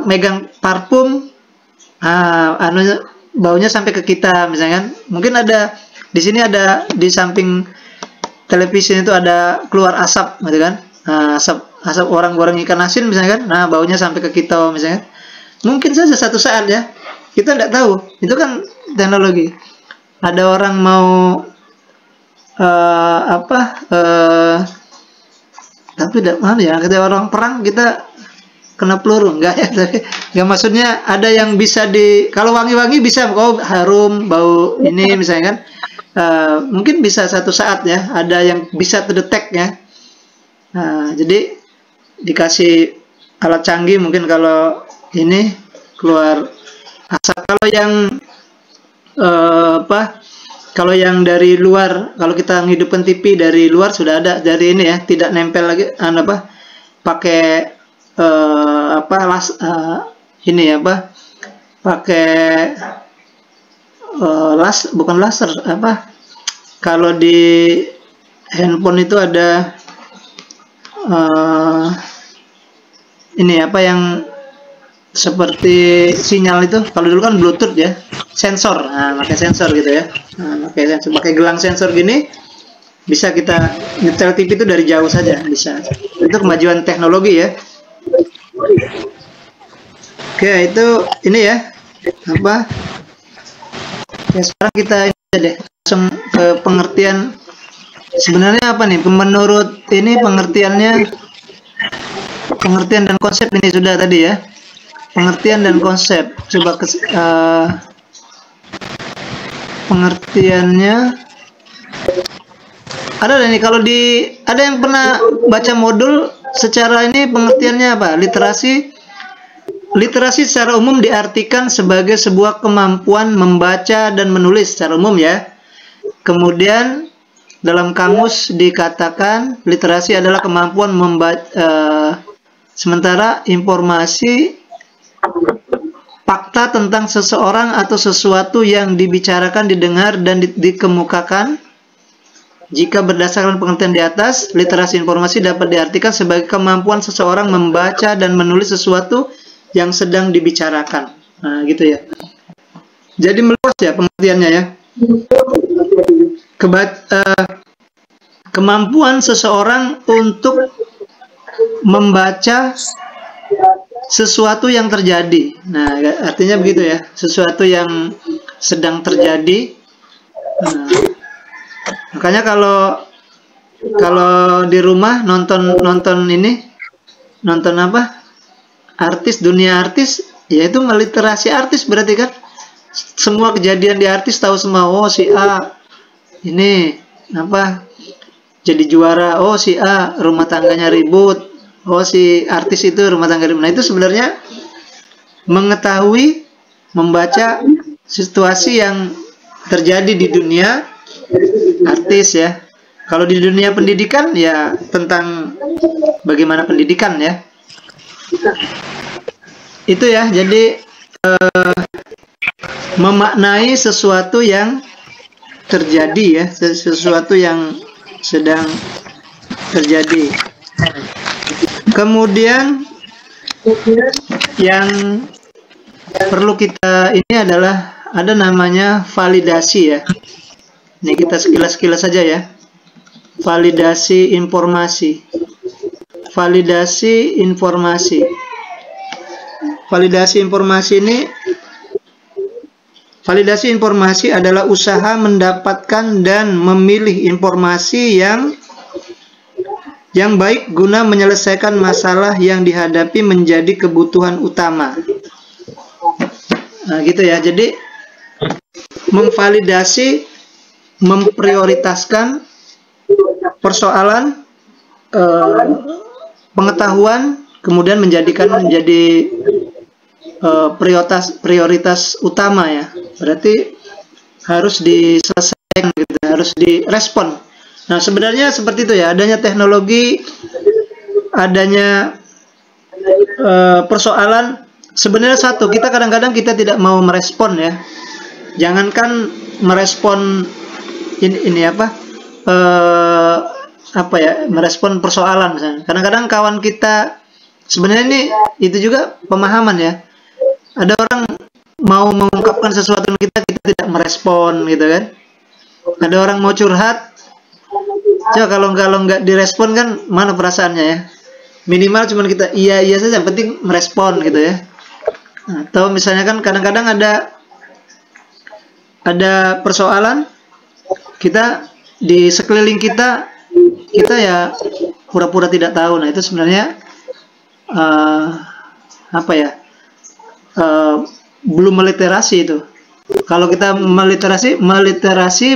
megang parfum, baunya sampai ke kita misalnya kan. Mungkin ada di sini, ada di samping televisi itu ada keluar asap gitu kan. Asap orang goreng ikan asin misalnya kan. Nah, baunya sampai ke kita misalnya. Mungkin saja satu saat ya. Kita tidak tahu. Itu kan teknologi. Ada orang mau tapi tidak mana ya, kita orang perang kita kena peluru enggak ya, tapi enggak, maksudnya ada yang bisa kalau wangi-wangi bisa, harum bau ini misalnya kan, mungkin bisa satu saat ya ada yang bisa terdetek ya. Jadi dikasih alat canggih, mungkin kalau ini keluar asap. Kalau yang kalau yang dari luar, kalau kita menghidupkan TV dari luar sudah ada dari ini ya, tidak nempel lagi pakai pakai bukan laser, kalau di handphone itu ada ini yang seperti sinyal itu. Kalau dulu kan Bluetooth ya, sensor. Nah, pakai sensor gitu ya. Nah, pakai gelang sensor gini bisa kita nyetel TV itu dari jauh saja bisa. Itu kemajuan teknologi ya. Oke, itu ini ya. Ya, sekarang kita ini deh langsung ke pengertian. Sebenarnya apa nih? Menurut ini pengertian dan konsep ini sudah tadi ya. Pengertian dan konsep. Coba pengertiannya ada nih. Kalau ada yang pernah baca modul secara ini, pengertiannya apa? Literasi secara umum diartikan sebagai sebuah kemampuan membaca dan menulis secara umum ya. Kemudian dalam kamus dikatakan literasi adalah kemampuan membaca, sementara informasi fakta tentang seseorang atau sesuatu yang dibicarakan, didengar, dan dikemukakan. Jika berdasarkan pengertian di atas, literasi informasi dapat diartikan sebagai kemampuan seseorang membaca dan menulis sesuatu yang sedang dibicarakan. Nah, gitu ya. Jadi meluas ya pengertiannya ya. Kemampuan seseorang untuk membaca sesuatu yang terjadi. Nah, artinya begitu ya, sesuatu yang sedang terjadi. Nah, makanya kalau di rumah nonton artis, dunia artis, yaitu meliterasi artis, berarti kan semua kejadian di artis tahu semua. Oh, si A ini jadi juara, oh si A rumah tangganya ribut, oh si artis itu rumah tangga ribut. Nah, itu sebenarnya mengetahui, membaca situasi yang terjadi di dunia artis ya. Kalau di dunia pendidikan ya tentang bagaimana pendidikan ya. Itu ya, jadi memaknai sesuatu yang terjadi ya, sesuatu yang sedang terjadi. Kemudian yang perlu kita ini adalah ada namanya validasi ya. Ini kita sekilas-sekilas saja ya. Validasi informasi. Validasi informasi. Validasi informasi ini, validasi informasi adalah usaha mendapatkan dan memilih informasi yang baik guna menyelesaikan masalah yang dihadapi menjadi kebutuhan utama. Nah, gitu ya. Jadi memvalidasi, memprioritaskan persoalan, pengetahuan, kemudian menjadikan menjadi prioritas utama ya. Berarti harus diselesaikan gitu, harus direspon. Nah, sebenarnya seperti itu ya, adanya teknologi, adanya persoalan, sebenarnya satu, kita kadang-kadang kita tidak mau merespon ya. Jangankan merespon merespon persoalan misalnya. Kadang-kadang kawan kita, sebenarnya ini itu juga pemahaman ya. Ada orang mau mengungkapkan sesuatu kita tidak merespon gitu kan. Ada orang mau curhat, coba kalau nggak direspon kan mana perasaannya ya. Minimal cuman kita iya saja, yang penting merespon gitu ya. Atau misalnya kan kadang-kadang ada persoalan, kita di sekeliling kita ya pura-pura tidak tahu. Nah, itu sebenarnya belum meliterasi itu. Kalau kita meliterasi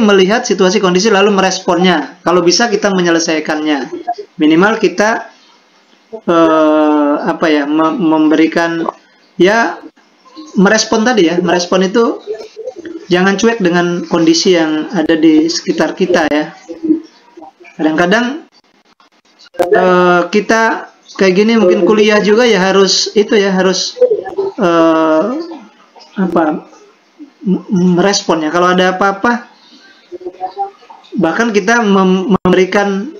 melihat situasi kondisi lalu meresponnya. Kalau bisa kita menyelesaikannya. Minimal kita memberikan ya merespon tadi ya, merespon itu jangan cuek dengan kondisi yang ada di sekitar kita ya. Kadang-kadang kita kayak gini mungkin kuliah juga ya harus itu ya, harus merespon ya. Kalau ada apa-apa, bahkan kita memberikan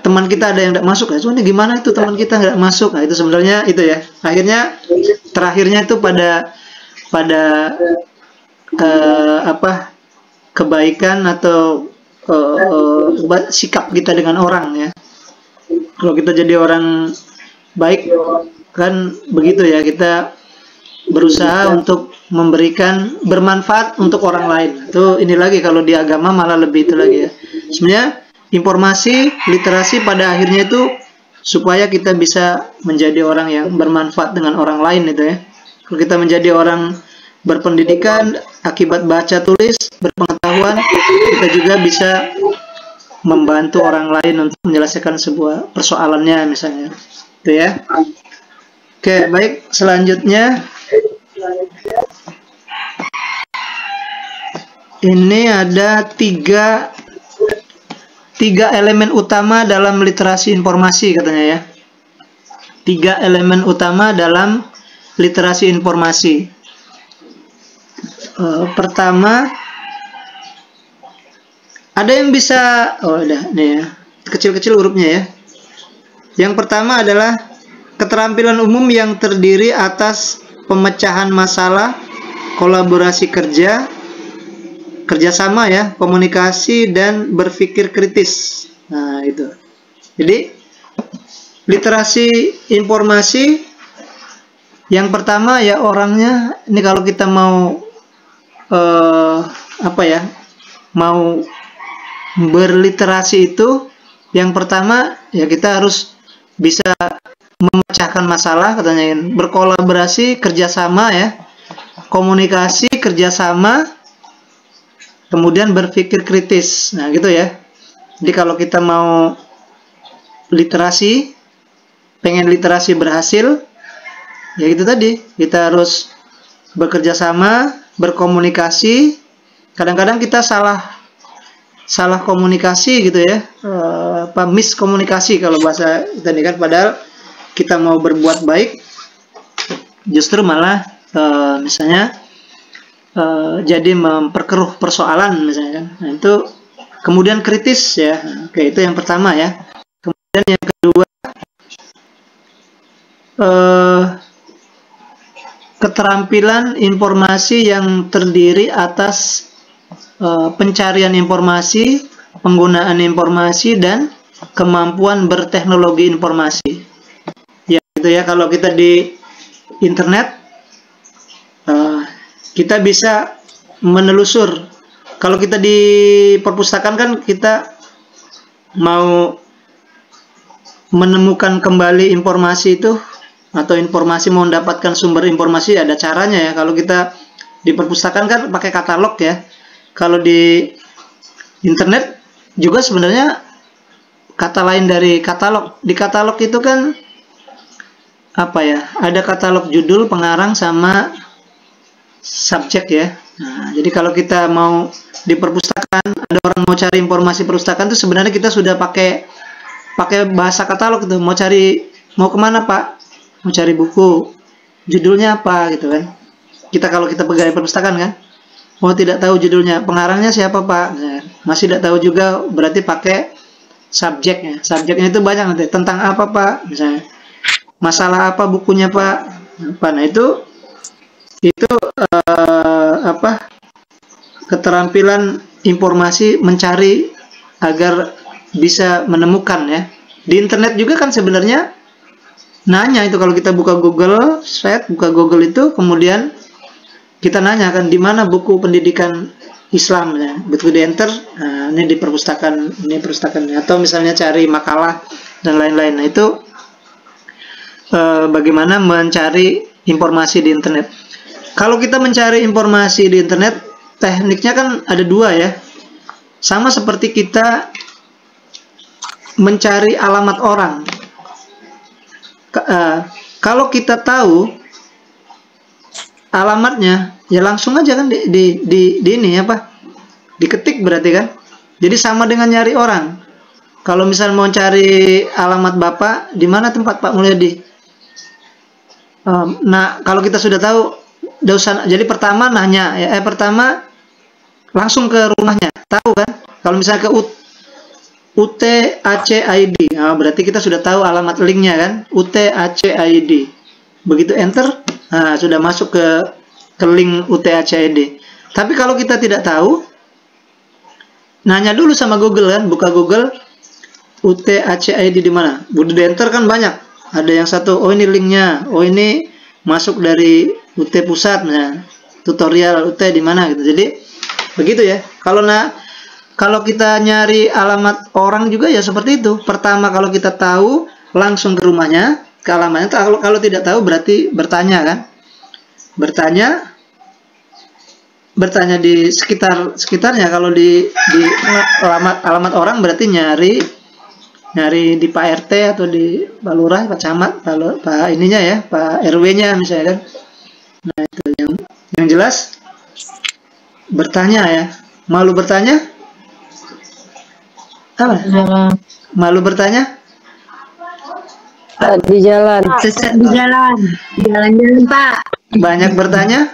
teman kita ada yang tidak masuk ya, ini gimana itu teman kita nggak masuk, nah itu sebenarnya itu ya, akhirnya terakhirnya itu pada kebaikan atau sikap kita dengan orang ya. Kalau kita jadi orang baik kan begitu ya, kita berusaha untuk memberikan bermanfaat untuk orang lain. Itu ini lagi kalau di agama malah lebih itu lagi ya. Sebenarnya informasi, literasi pada akhirnya itu supaya kita bisa menjadi orang yang bermanfaat dengan orang lain itu ya. Kalau kita menjadi orang berpendidikan, akibat baca tulis, berpengetahuan, kita juga bisa membantu orang lain untuk menyelesaikan sebuah persoalannya misalnya. Itu ya. Oke, baik, selanjutnya ini ada tiga elemen utama dalam literasi informasi katanya ya. 3 elemen utama dalam literasi informasi. Pertama, ada yang bisa, udah nih ya, kecil-kecil hurufnya ya. Yang pertama adalah keterampilan umum yang terdiri atas pemecahan masalah, kolaborasi kerjasama ya, komunikasi dan berpikir kritis. Nah itu. Jadi literasi informasi yang pertama ya, orangnya ini kalau kita mau mau berliterasi itu yang pertama ya kita harus bisa memecahkan masalah katanya, berkolaborasi kerjasama ya, komunikasi kerjasama, kemudian berpikir kritis. Nah gitu ya. Jadi kalau kita mau literasi, pengen literasi berhasil, ya itu tadi, kita harus bekerja sama, berkomunikasi. Kadang-kadang kita salah komunikasi gitu ya, miskomunikasi kalau bahasa tadi kan, padahal kita mau berbuat baik, justru malah misalnya jadi memperkeruh persoalan misalnya kan. Nah itu kemudian kritis ya. Oke, itu yang pertama ya. Kemudian yang kedua, keterampilan informasi yang terdiri atas pencarian informasi, penggunaan informasi, dan kemampuan berteknologi informasi. Ya itu ya, kalau kita di internet kita bisa menelusur. Kalau kita di perpustakaan kan kita mau menemukan kembali informasi itu, atau informasi mau mendapatkan sumber informasi, ada caranya ya. Kalau kita di perpustakaan kan pakai katalog ya. Kalau di internet juga sebenarnya kata lain dari katalog. Di katalog itu kan ada katalog judul, pengarang, sama subjek ya. Nah, jadi kalau kita mau di perpustakaan, ada orang mau cari informasi perpustakaan itu sebenarnya kita sudah pakai bahasa katalog itu. Mau kemana Pak? Mau cari buku, judulnya apa gitu kan. Kalau kita pegawai perpustakaan kan, mau tidak tahu judulnya, pengarangnya siapa Pak? Nah, masih tidak tahu juga, berarti pakai subjeknya. Subjeknya itu banyak nanti, tentang apa Pak? Misalnya, masalah apa bukunya Pak? Nah itu keterampilan informasi mencari agar bisa menemukan ya. Di internet juga kan sebenarnya nanya itu, kalau kita buka Google, buka Google itu, kemudian kita nanya kan di mana buku pendidikan Islam ya. Begitu di enter, nah, ini di perpustakaan, atau misalnya cari makalah dan lain-lain. Nah itu bagaimana mencari informasi di internet. Kalau kita mencari informasi di internet, tekniknya kan ada 2 ya. Sama seperti kita mencari alamat orang. Kalau kita tahu alamatnya, ya langsung aja kan di ini apa? Diketik berarti kan. Jadi sama dengan nyari orang. Kalau misal mau cari alamat Bapak, di mana tempat Pak Mulyadi? Nah, kalau kita sudah tahu, jadi pertama nanya, pertama langsung ke rumahnya, tahu kan? Kalau misalnya ke UTACID, berarti kita sudah tahu alamat linknya kan, UTACID. Begitu enter, sudah masuk ke link UTACID. Tapi kalau kita tidak tahu, nanya dulu sama Google kan, buka Google, UTACID di mana? Udah di enter kan banyak. Ada yang satu, oh ini linknya, oh ini masuk dari UT pusat, nah tutorial UT di mana gitu. Jadi begitu ya. Kalau kita nyari alamat orang juga ya seperti itu. Pertama kalau kita tahu langsung ke rumahnya, ke alamatnya. Kalau tidak tahu berarti bertanya kan. Bertanya di sekitarnya. Kalau di alamat orang berarti nyari di Pak RT atau di Pak Lurah, Pak Camat, Pak ininya ya, Pak RW-nya misalnya kan. Nah itu yang jelas bertanya ya. Malu bertanya? Apa? Malu bertanya? Di jalan. Sesat di jalan. Jalan-jalan, Pak. Banyak bertanya?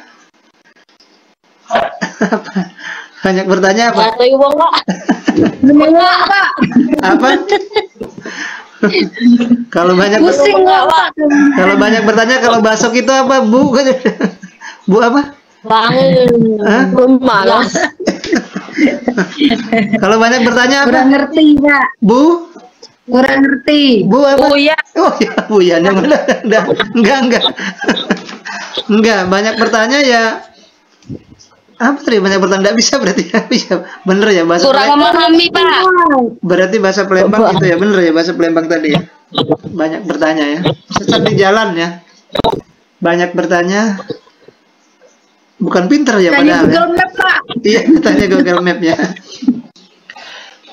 Banyak bertanya apa? Ada uang, Pak. Uang, Pak. Apa? Kalau banyak Pusing, Pak. kalau banyak bertanya, kalau basok itu apa, Bu? Bu apa? Bangun. Malas. Kalau banyak bertanya apa? Kurang ngerti, Pak. Bu? Kurang ngerti. Bu apa? Buya. Oh ya, Bu ya. Enggak. Enggak, banyak bertanya ya. Apa tadi banyak bertanya? Enggak bisa berarti ya. Bisa. Bener ya bahasa Kurang memahami, Pak. Berarti bahasa Palembang itu ya, bener ya bahasa Palembang tadi ya. Banyak bertanya ya. Sesat di jalan ya. Banyak bertanya. Bukan pinter ya padahal. Google Map, Pak. Iya, tanya Google Map ya.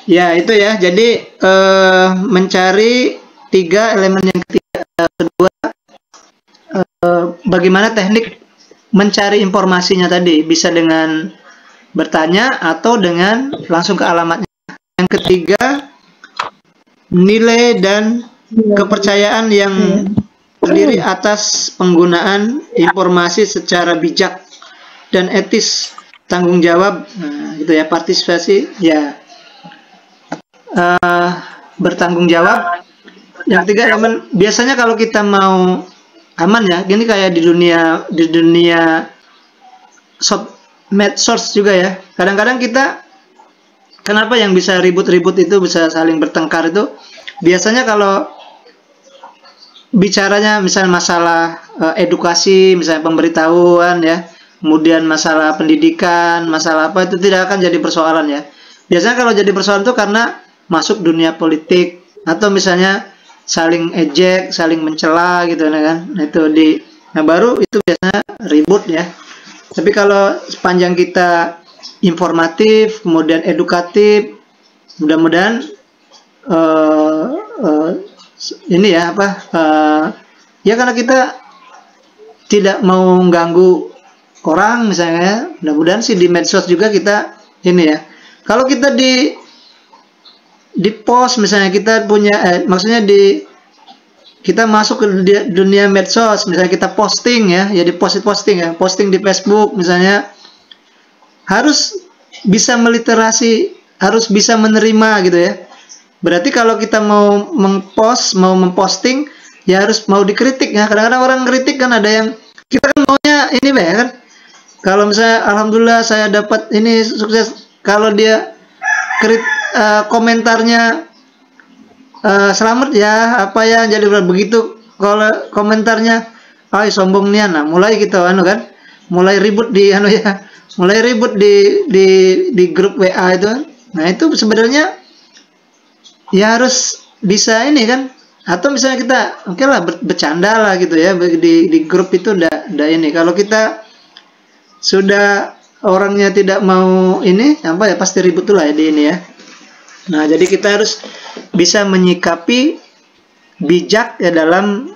Ya itu ya. Jadi mencari 3 elemen yang kedua. Bagaimana teknik mencari informasinya tadi, bisa dengan bertanya atau dengan langsung ke alamatnya. Yang ketiga, nilai dan kepercayaan yang terdiri atas penggunaan informasi secara bijak dan etis, tanggung jawab, gitu ya, partisipasi, ya, bertanggung jawab. Yang ketiga elemen, biasanya kalau kita mau aman ya, gini kayak di dunia medsos juga ya. Kadang-kadang kita, kenapa yang bisa ribut-ribut itu, bisa saling bertengkar itu, biasanya kalau bicaranya misalnya masalah edukasi, misalnya pemberitahuan ya, kemudian masalah pendidikan, masalah apa, itu tidak akan jadi persoalan ya. Biasanya kalau jadi persoalan itu karena masuk dunia politik, atau misalnya saling ejek, saling mencela gitu kan. Nah baru itu biasanya ribut ya. Tapi kalau sepanjang kita informatif, kemudian edukatif, mudah-mudahan ini ya apa? Ya karena kita tidak mau ganggu orang misalnya, mudah-mudahan sih di medsos juga kita ini ya. Kalau kita di post misalnya, kita punya maksudnya kita masuk ke dunia medsos, misalnya kita posting ya, di posting ya, posting di Facebook misalnya, harus bisa meliterasi, harus bisa menerima gitu ya. Berarti kalau kita mau memposting ya harus mau dikritik ya. Kadang-kadang orang kritik kan, ada yang kita kan maunya ini ya kan. Kalau misalnya alhamdulillah saya dapat ini sukses, kalau dia komentarnya selamat ya apa ya, jadi begitu. Kalau komentarnya sombong nian, nah mulai gitu kan, mulai ribut di mulai ribut di grup WA itu. Nah itu sebenarnya ya harus bisa ini kan, atau misalnya kita oke lah bercanda lah gitu ya, di grup itu udah ini. Kalau kita sudah orangnya tidak mau ini apa ya, pasti ribut tuh lah ya di ini ya. Nah jadi kita harus bisa menyikapi bijak ya dalam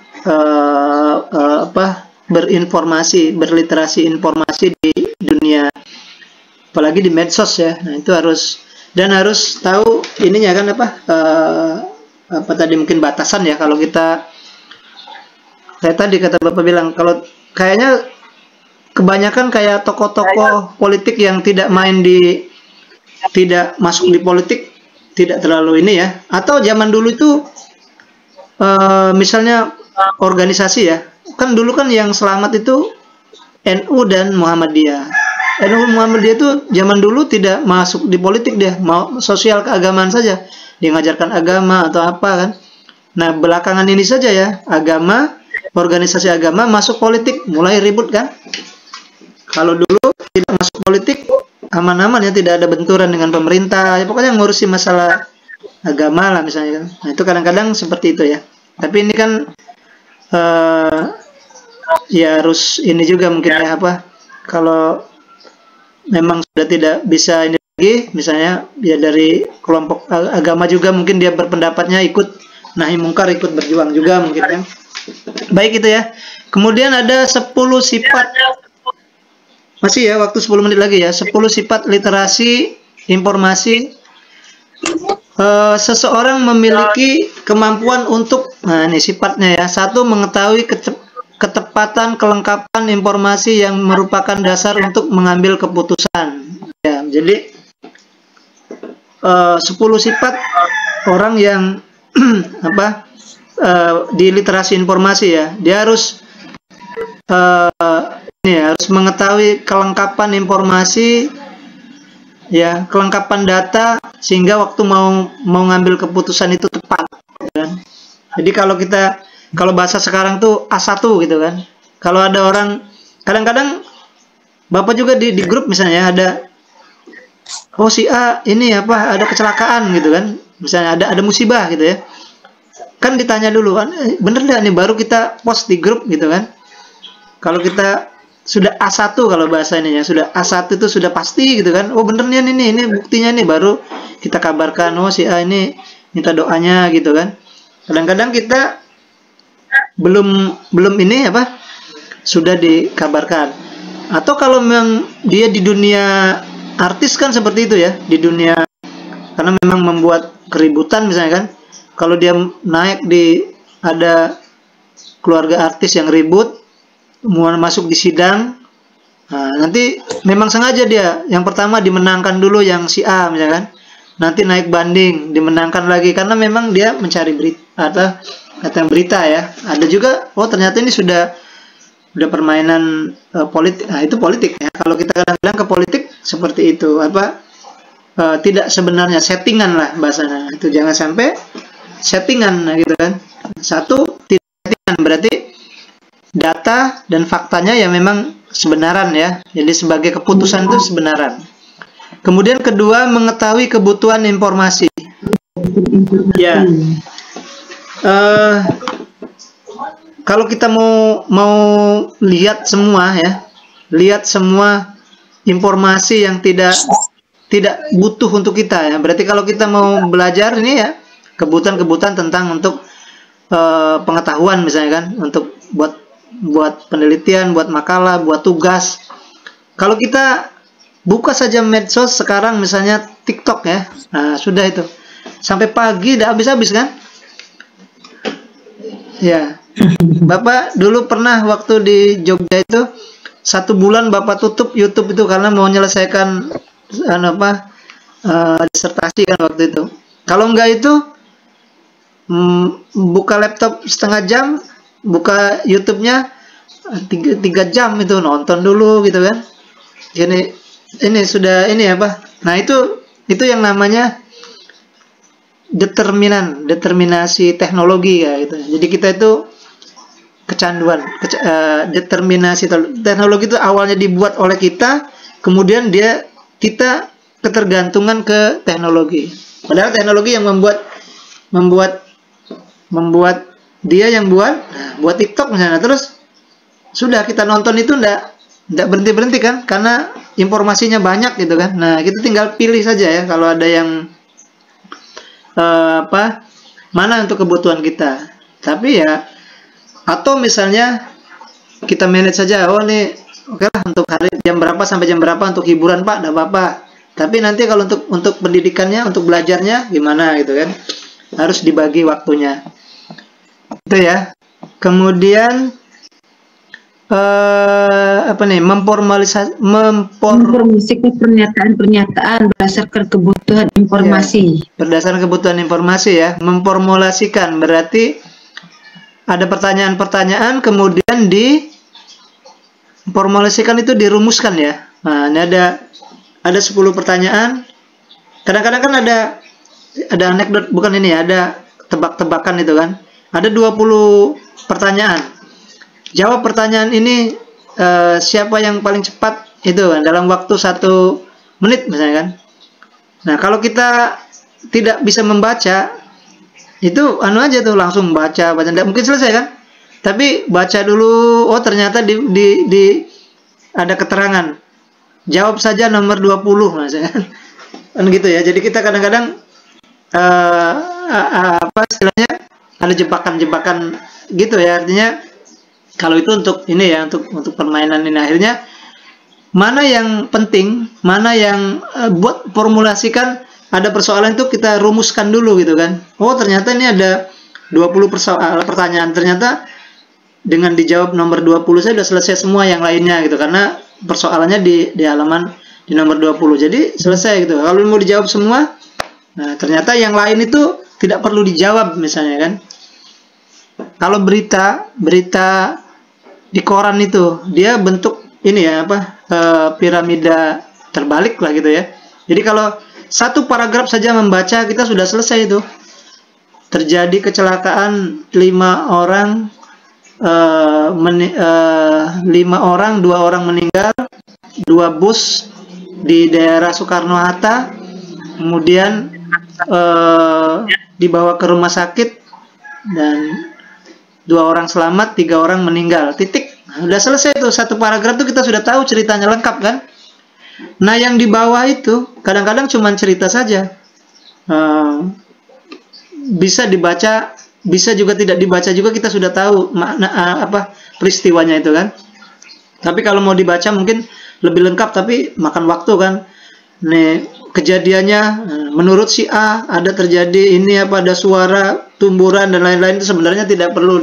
berinformasi, berliterasi informasi di dunia, apalagi di medsos ya. Nah, itu harus tahu ininya kan apa tadi mungkin batasan ya. Kalau kita, saya tadi kata Bapak bilang, kalau kayaknya kebanyakan kayak tokoh-tokoh politik yang tidak masuk di politik, tidak terlalu ini ya. Atau zaman dulu itu misalnya organisasi ya, kan dulu kan yang selamat itu NU dan Muhammadiyah. NU Muhammadiyah itu zaman dulu tidak masuk di politik, dia mau sosial keagamaan saja, dia ngajarkan agama atau apa kan. Nah, belakangan ini saja ya, organisasi agama masuk politik, mulai ribut kan. Kalau dulu tidak masuk politik, aman-aman ya, tidak ada benturan dengan pemerintah, ya pokoknya ngurusi masalah agama lah misalnya kan. Nah, itu kadang-kadang seperti itu ya. Tapi ini kan ya harus ini juga mungkin ya, kalau memang sudah tidak bisa ini lagi, misalnya ya dari kelompok agama juga mungkin dia berpendapatnya ikut nahi mungkar, ikut berjuang juga mungkin ya. Baik itu ya. Kemudian ada 10 sifat, masih ya, waktu 10 menit lagi ya, 10 sifat literasi informasi. Seseorang memiliki kemampuan untuk, nah ini sifatnya ya, 1, mengetahui ketepatan kelengkapan informasi yang merupakan dasar untuk mengambil keputusan ya. Jadi 10 sifat orang yang di literasi informasi ya, dia harus harus mengetahui kelengkapan informasi ya, kelengkapan data, sehingga waktu mau ngambil keputusan itu tepat kan? Jadi kalau bahasa sekarang tuh A1 gitu kan. Kalau ada orang, kadang-kadang Bapak juga di grup misalnya ada, oh si A ini ada kecelakaan gitu kan, misalnya ada musibah gitu ya, kan ditanya dulu kan, bener nggak nih, baru kita post di grup gitu kan. Kalau kita sudah A1, kalau bahasa ini ya, sudah A1 itu sudah pasti gitu kan, oh benernya ini buktinya nih, baru kita kabarkan, oh si A ini minta doanya gitu kan. Kadang-kadang kita belum ini sudah dikabarkan. Atau kalau memang dia di dunia artis kan seperti itu ya, di dunia, karena memang membuat keributan misalnya kan, kalau dia naik ada keluarga artis yang ribut, mau masuk di sidang, nah, nanti memang sengaja dia yang pertama dimenangkan dulu yang si A misalkan, nanti naik banding dimenangkan lagi, karena memang dia mencari berita berita ya. Ada juga, oh ternyata ini sudah permainan politik. Nah, itu politik ya. Kalau kita kadang-kadang ke politik seperti itu, tidak sebenarnya settingan lah bahasanya. Itu jangan sampai settingan gitu kan. 1, tidak settingan, berarti data dan faktanya yang memang sebenaran ya. Jadi sebagai keputusan itu sebenaran. Kemudian kedua, mengetahui kebutuhan informasi. Ya. Kalau kita mau lihat semua ya, lihat semua informasi yang tidak butuh untuk kita ya. Berarti kalau kita mau belajar ini ya, kebutuhan tentang untuk pengetahuan misalnya kan, untuk buat penelitian, buat makalah, buat tugas. Kalau kita buka saja medsos sekarang misalnya TikTok ya, nah sudah itu sampai pagi udah habis-habis kan ya. Bapak dulu pernah waktu di Jogja itu 1 bulan Bapak tutup YouTube itu karena mau menyelesaikan disertasi kan waktu itu. Kalau enggak itu buka laptop setengah jam, buka YouTube-nya 3 jam itu nonton dulu gitu kan. Ini sudah ini Nah, itu yang namanya determinasi teknologi ya gitu. Jadi kita itu kecanduan, determinasi teknologi itu awalnya dibuat oleh kita, kemudian kita ketergantungan ke teknologi. Padahal teknologi yang membuat dia yang buat TikTok misalnya, terus sudah kita nonton itu enggak berhenti kan, karena informasinya banyak gitu kan. Nah, kita tinggal pilih saja ya, kalau ada yang mana untuk kebutuhan kita. Tapi ya Atau misalnya kita manage saja, oh nih oke lah untuk hari jam berapa sampai jam berapa untuk hiburan Pak, enggak apa-apa. Tapi nanti kalau untuk pendidikannya, untuk belajarnya gimana gitu kan. Harus dibagi waktunya. Itu ya. Kemudian memformulasikan pernyataan berdasarkan kebutuhan informasi. Ya, berdasarkan kebutuhan informasi ya. Memformulasikan berarti ada pertanyaan-pertanyaan kemudian diformulasikan, itu dirumuskan ya. Nah, ini ada 10 pertanyaan. Kadang-kadang kan ada anekdot, bukan ini ya, ada tebak-tebakan itu kan. Ada 20 pertanyaan. Jawab pertanyaan ini siapa yang paling cepat itu kan dalam waktu 1 menit misalnya kan. Nah, kalau kita tidak bisa membaca, itu aja tuh langsung baca, tidak mungkin selesai kan. Tapi baca dulu, oh ternyata di ada keterangan. Jawab saja nomor 20 misalnya. Kan gitu ya. Jadi kita kadang-kadang istilahnya ada jebakan-jebakan gitu ya. Artinya kalau itu untuk ini ya, untuk permainan ini, akhirnya mana yang penting, mana yang buat formulasikan, ada persoalan itu kita rumuskan dulu gitu kan. Oh ternyata ini ada 20 pertanyaan, ternyata dengan dijawab nomor 20 saya sudah selesai semua yang lainnya gitu, karena persoalannya di halaman di nomor 20. Jadi selesai gitu. Kalau mau dijawab semua, nah ternyata yang lain itu tidak perlu dijawab misalnya kan. Kalau berita di koran itu dia bentuk ini ya, piramida terbalik lah gitu ya. Jadi kalau satu paragraf saja membaca kita sudah selesai itu. Terjadi kecelakaan 5 orang, 2 orang meninggal, 2 bus di daerah Soekarno-Hatta, kemudian dibawa ke rumah sakit dan 2 orang selamat, 3 orang meninggal. Titik. Nah, udah selesai tuh satu paragraf tuh, kita sudah tahu ceritanya lengkap kan. Nah yang di bawah itu kadang-kadang cuma cerita saja. Bisa dibaca, bisa juga tidak dibaca juga, kita sudah tahu makna peristiwanya itu kan. Tapi kalau mau dibaca mungkin lebih lengkap, tapi makan waktu kan. Nih kejadiannya menurut si A ada terjadi ini ada suara tumburan dan lain-lain, itu sebenarnya tidak perlu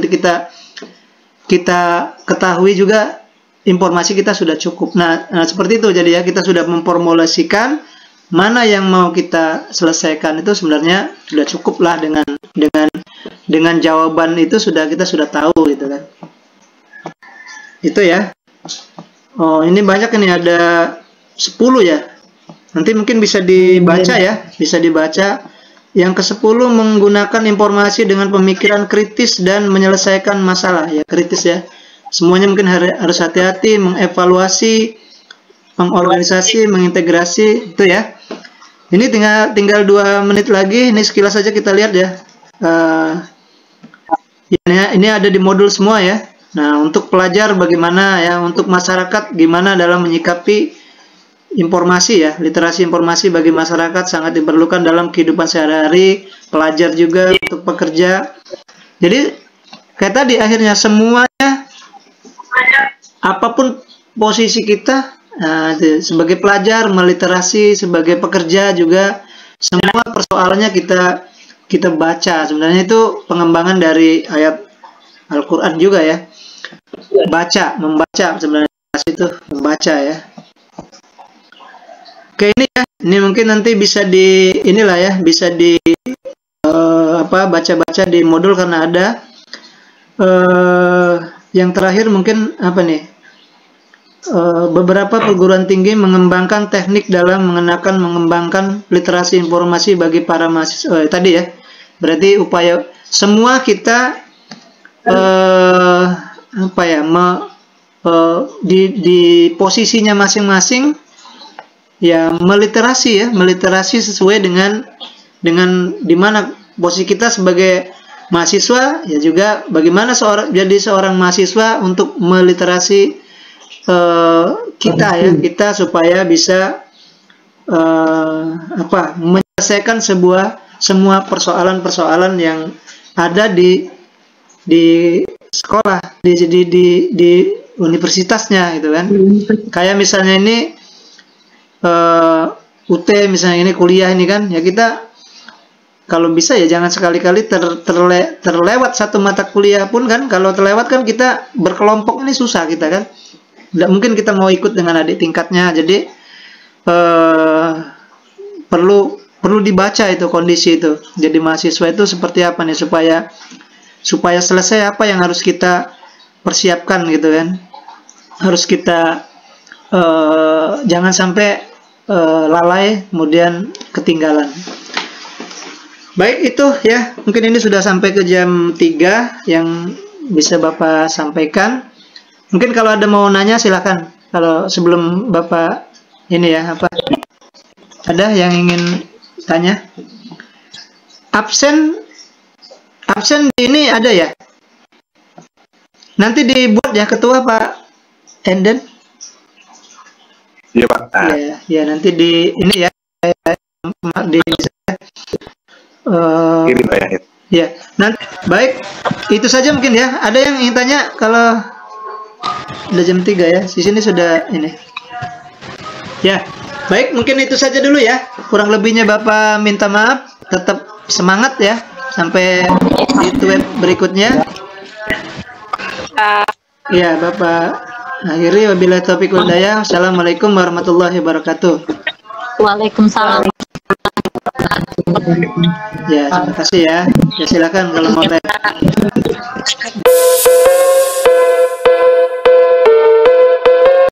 kita ketahui juga, informasi kita sudah cukup. Nah, seperti itu. Jadi ya, kita sudah memformulasikan mana yang mau kita selesaikan, itu sebenarnya sudah cukup lah dengan jawaban itu kita sudah tahu gitu kan. Itu ya. Oh, ini banyak ini, ada 10 ya. Nanti mungkin bisa dibaca ya, bisa dibaca. Yang ke-10 menggunakan informasi dengan pemikiran kritis dan menyelesaikan masalah ya, kritis ya. Semuanya mungkin harus hati-hati, mengevaluasi, mengorganisasi, mengintegrasi, itu ya. Ini tinggal 2 menit lagi. Ini sekilas saja kita lihat ya. Ini ada di modul semua ya. Nah, untuk pelajar bagaimana ya, untuk masyarakat gimana dalam menyikapi informasi ya, literasi informasi bagi masyarakat sangat diperlukan dalam kehidupan sehari-hari, pelajar juga, untuk pekerja. Jadi kayak tadi, akhirnya semuanya, apapun posisi kita, sebagai pelajar, meliterasi, sebagai pekerja juga, semua persoalannya kita baca. Sebenarnya itu pengembangan dari ayat Al-Quran juga ya. Membaca sebenarnya itu membaca ya. Oke, ini ya, ini mungkin nanti bisa bisa baca-baca di modul karena ada. Yang terakhir mungkin beberapa perguruan tinggi mengembangkan teknik dalam mengembangkan literasi informasi bagi para mahasiswa. Tadi ya, berarti upaya semua kita di posisinya masing-masing ya, meliterasi sesuai dengan di mana posisi kita sebagai mahasiswa ya, juga bagaimana seorang mahasiswa untuk meliterasi kita supaya bisa menyelesaikan semua persoalan-persoalan yang ada di sekolah di universitasnya gitu kan. Kayak misalnya ini UT misalnya ini kuliah ini kan, ya kita kalau bisa ya jangan sekali-kali terlewat satu mata kuliah pun kan. Kalau terlewat kan kita berkelompok ini susah kita kan. Tidak mungkin kita mau ikut dengan adik tingkatnya. Jadi perlu dibaca itu kondisi itu. Jadi mahasiswa itu seperti apa nih supaya selesai apa yang harus kita persiapkan gitu kan. Harus kita jangan sampai lalai kemudian ketinggalan. Baik itu ya, mungkin ini sudah sampai ke jam 3 yang bisa Bapak sampaikan. Mungkin kalau ada mau nanya silakan. Kalau sebelum Bapak ini ya apa? Ada yang ingin tanya? Absen ini ada ya? Nanti dibuat ya Ketua Pak Enden. Iya Pak. Ya nanti di ini ya di Kirim Pak ya. Ya, nanti baik itu saja mungkin ya. Ada yang ingin tanya kalau udah jam 3 ya. Di sini sudah ini. Ya, baik mungkin itu saja dulu ya. Kurang lebihnya Bapak minta maaf. Tetap semangat ya sampai di web berikutnya. Ya, Bapak akhiri wabillahi taufiq wal hidayah. Assalamualaikum warahmatullahi wabarakatuh. Waalaikumsalam. Ya, terima kasih ya. Ya silakan kalau mau tanya.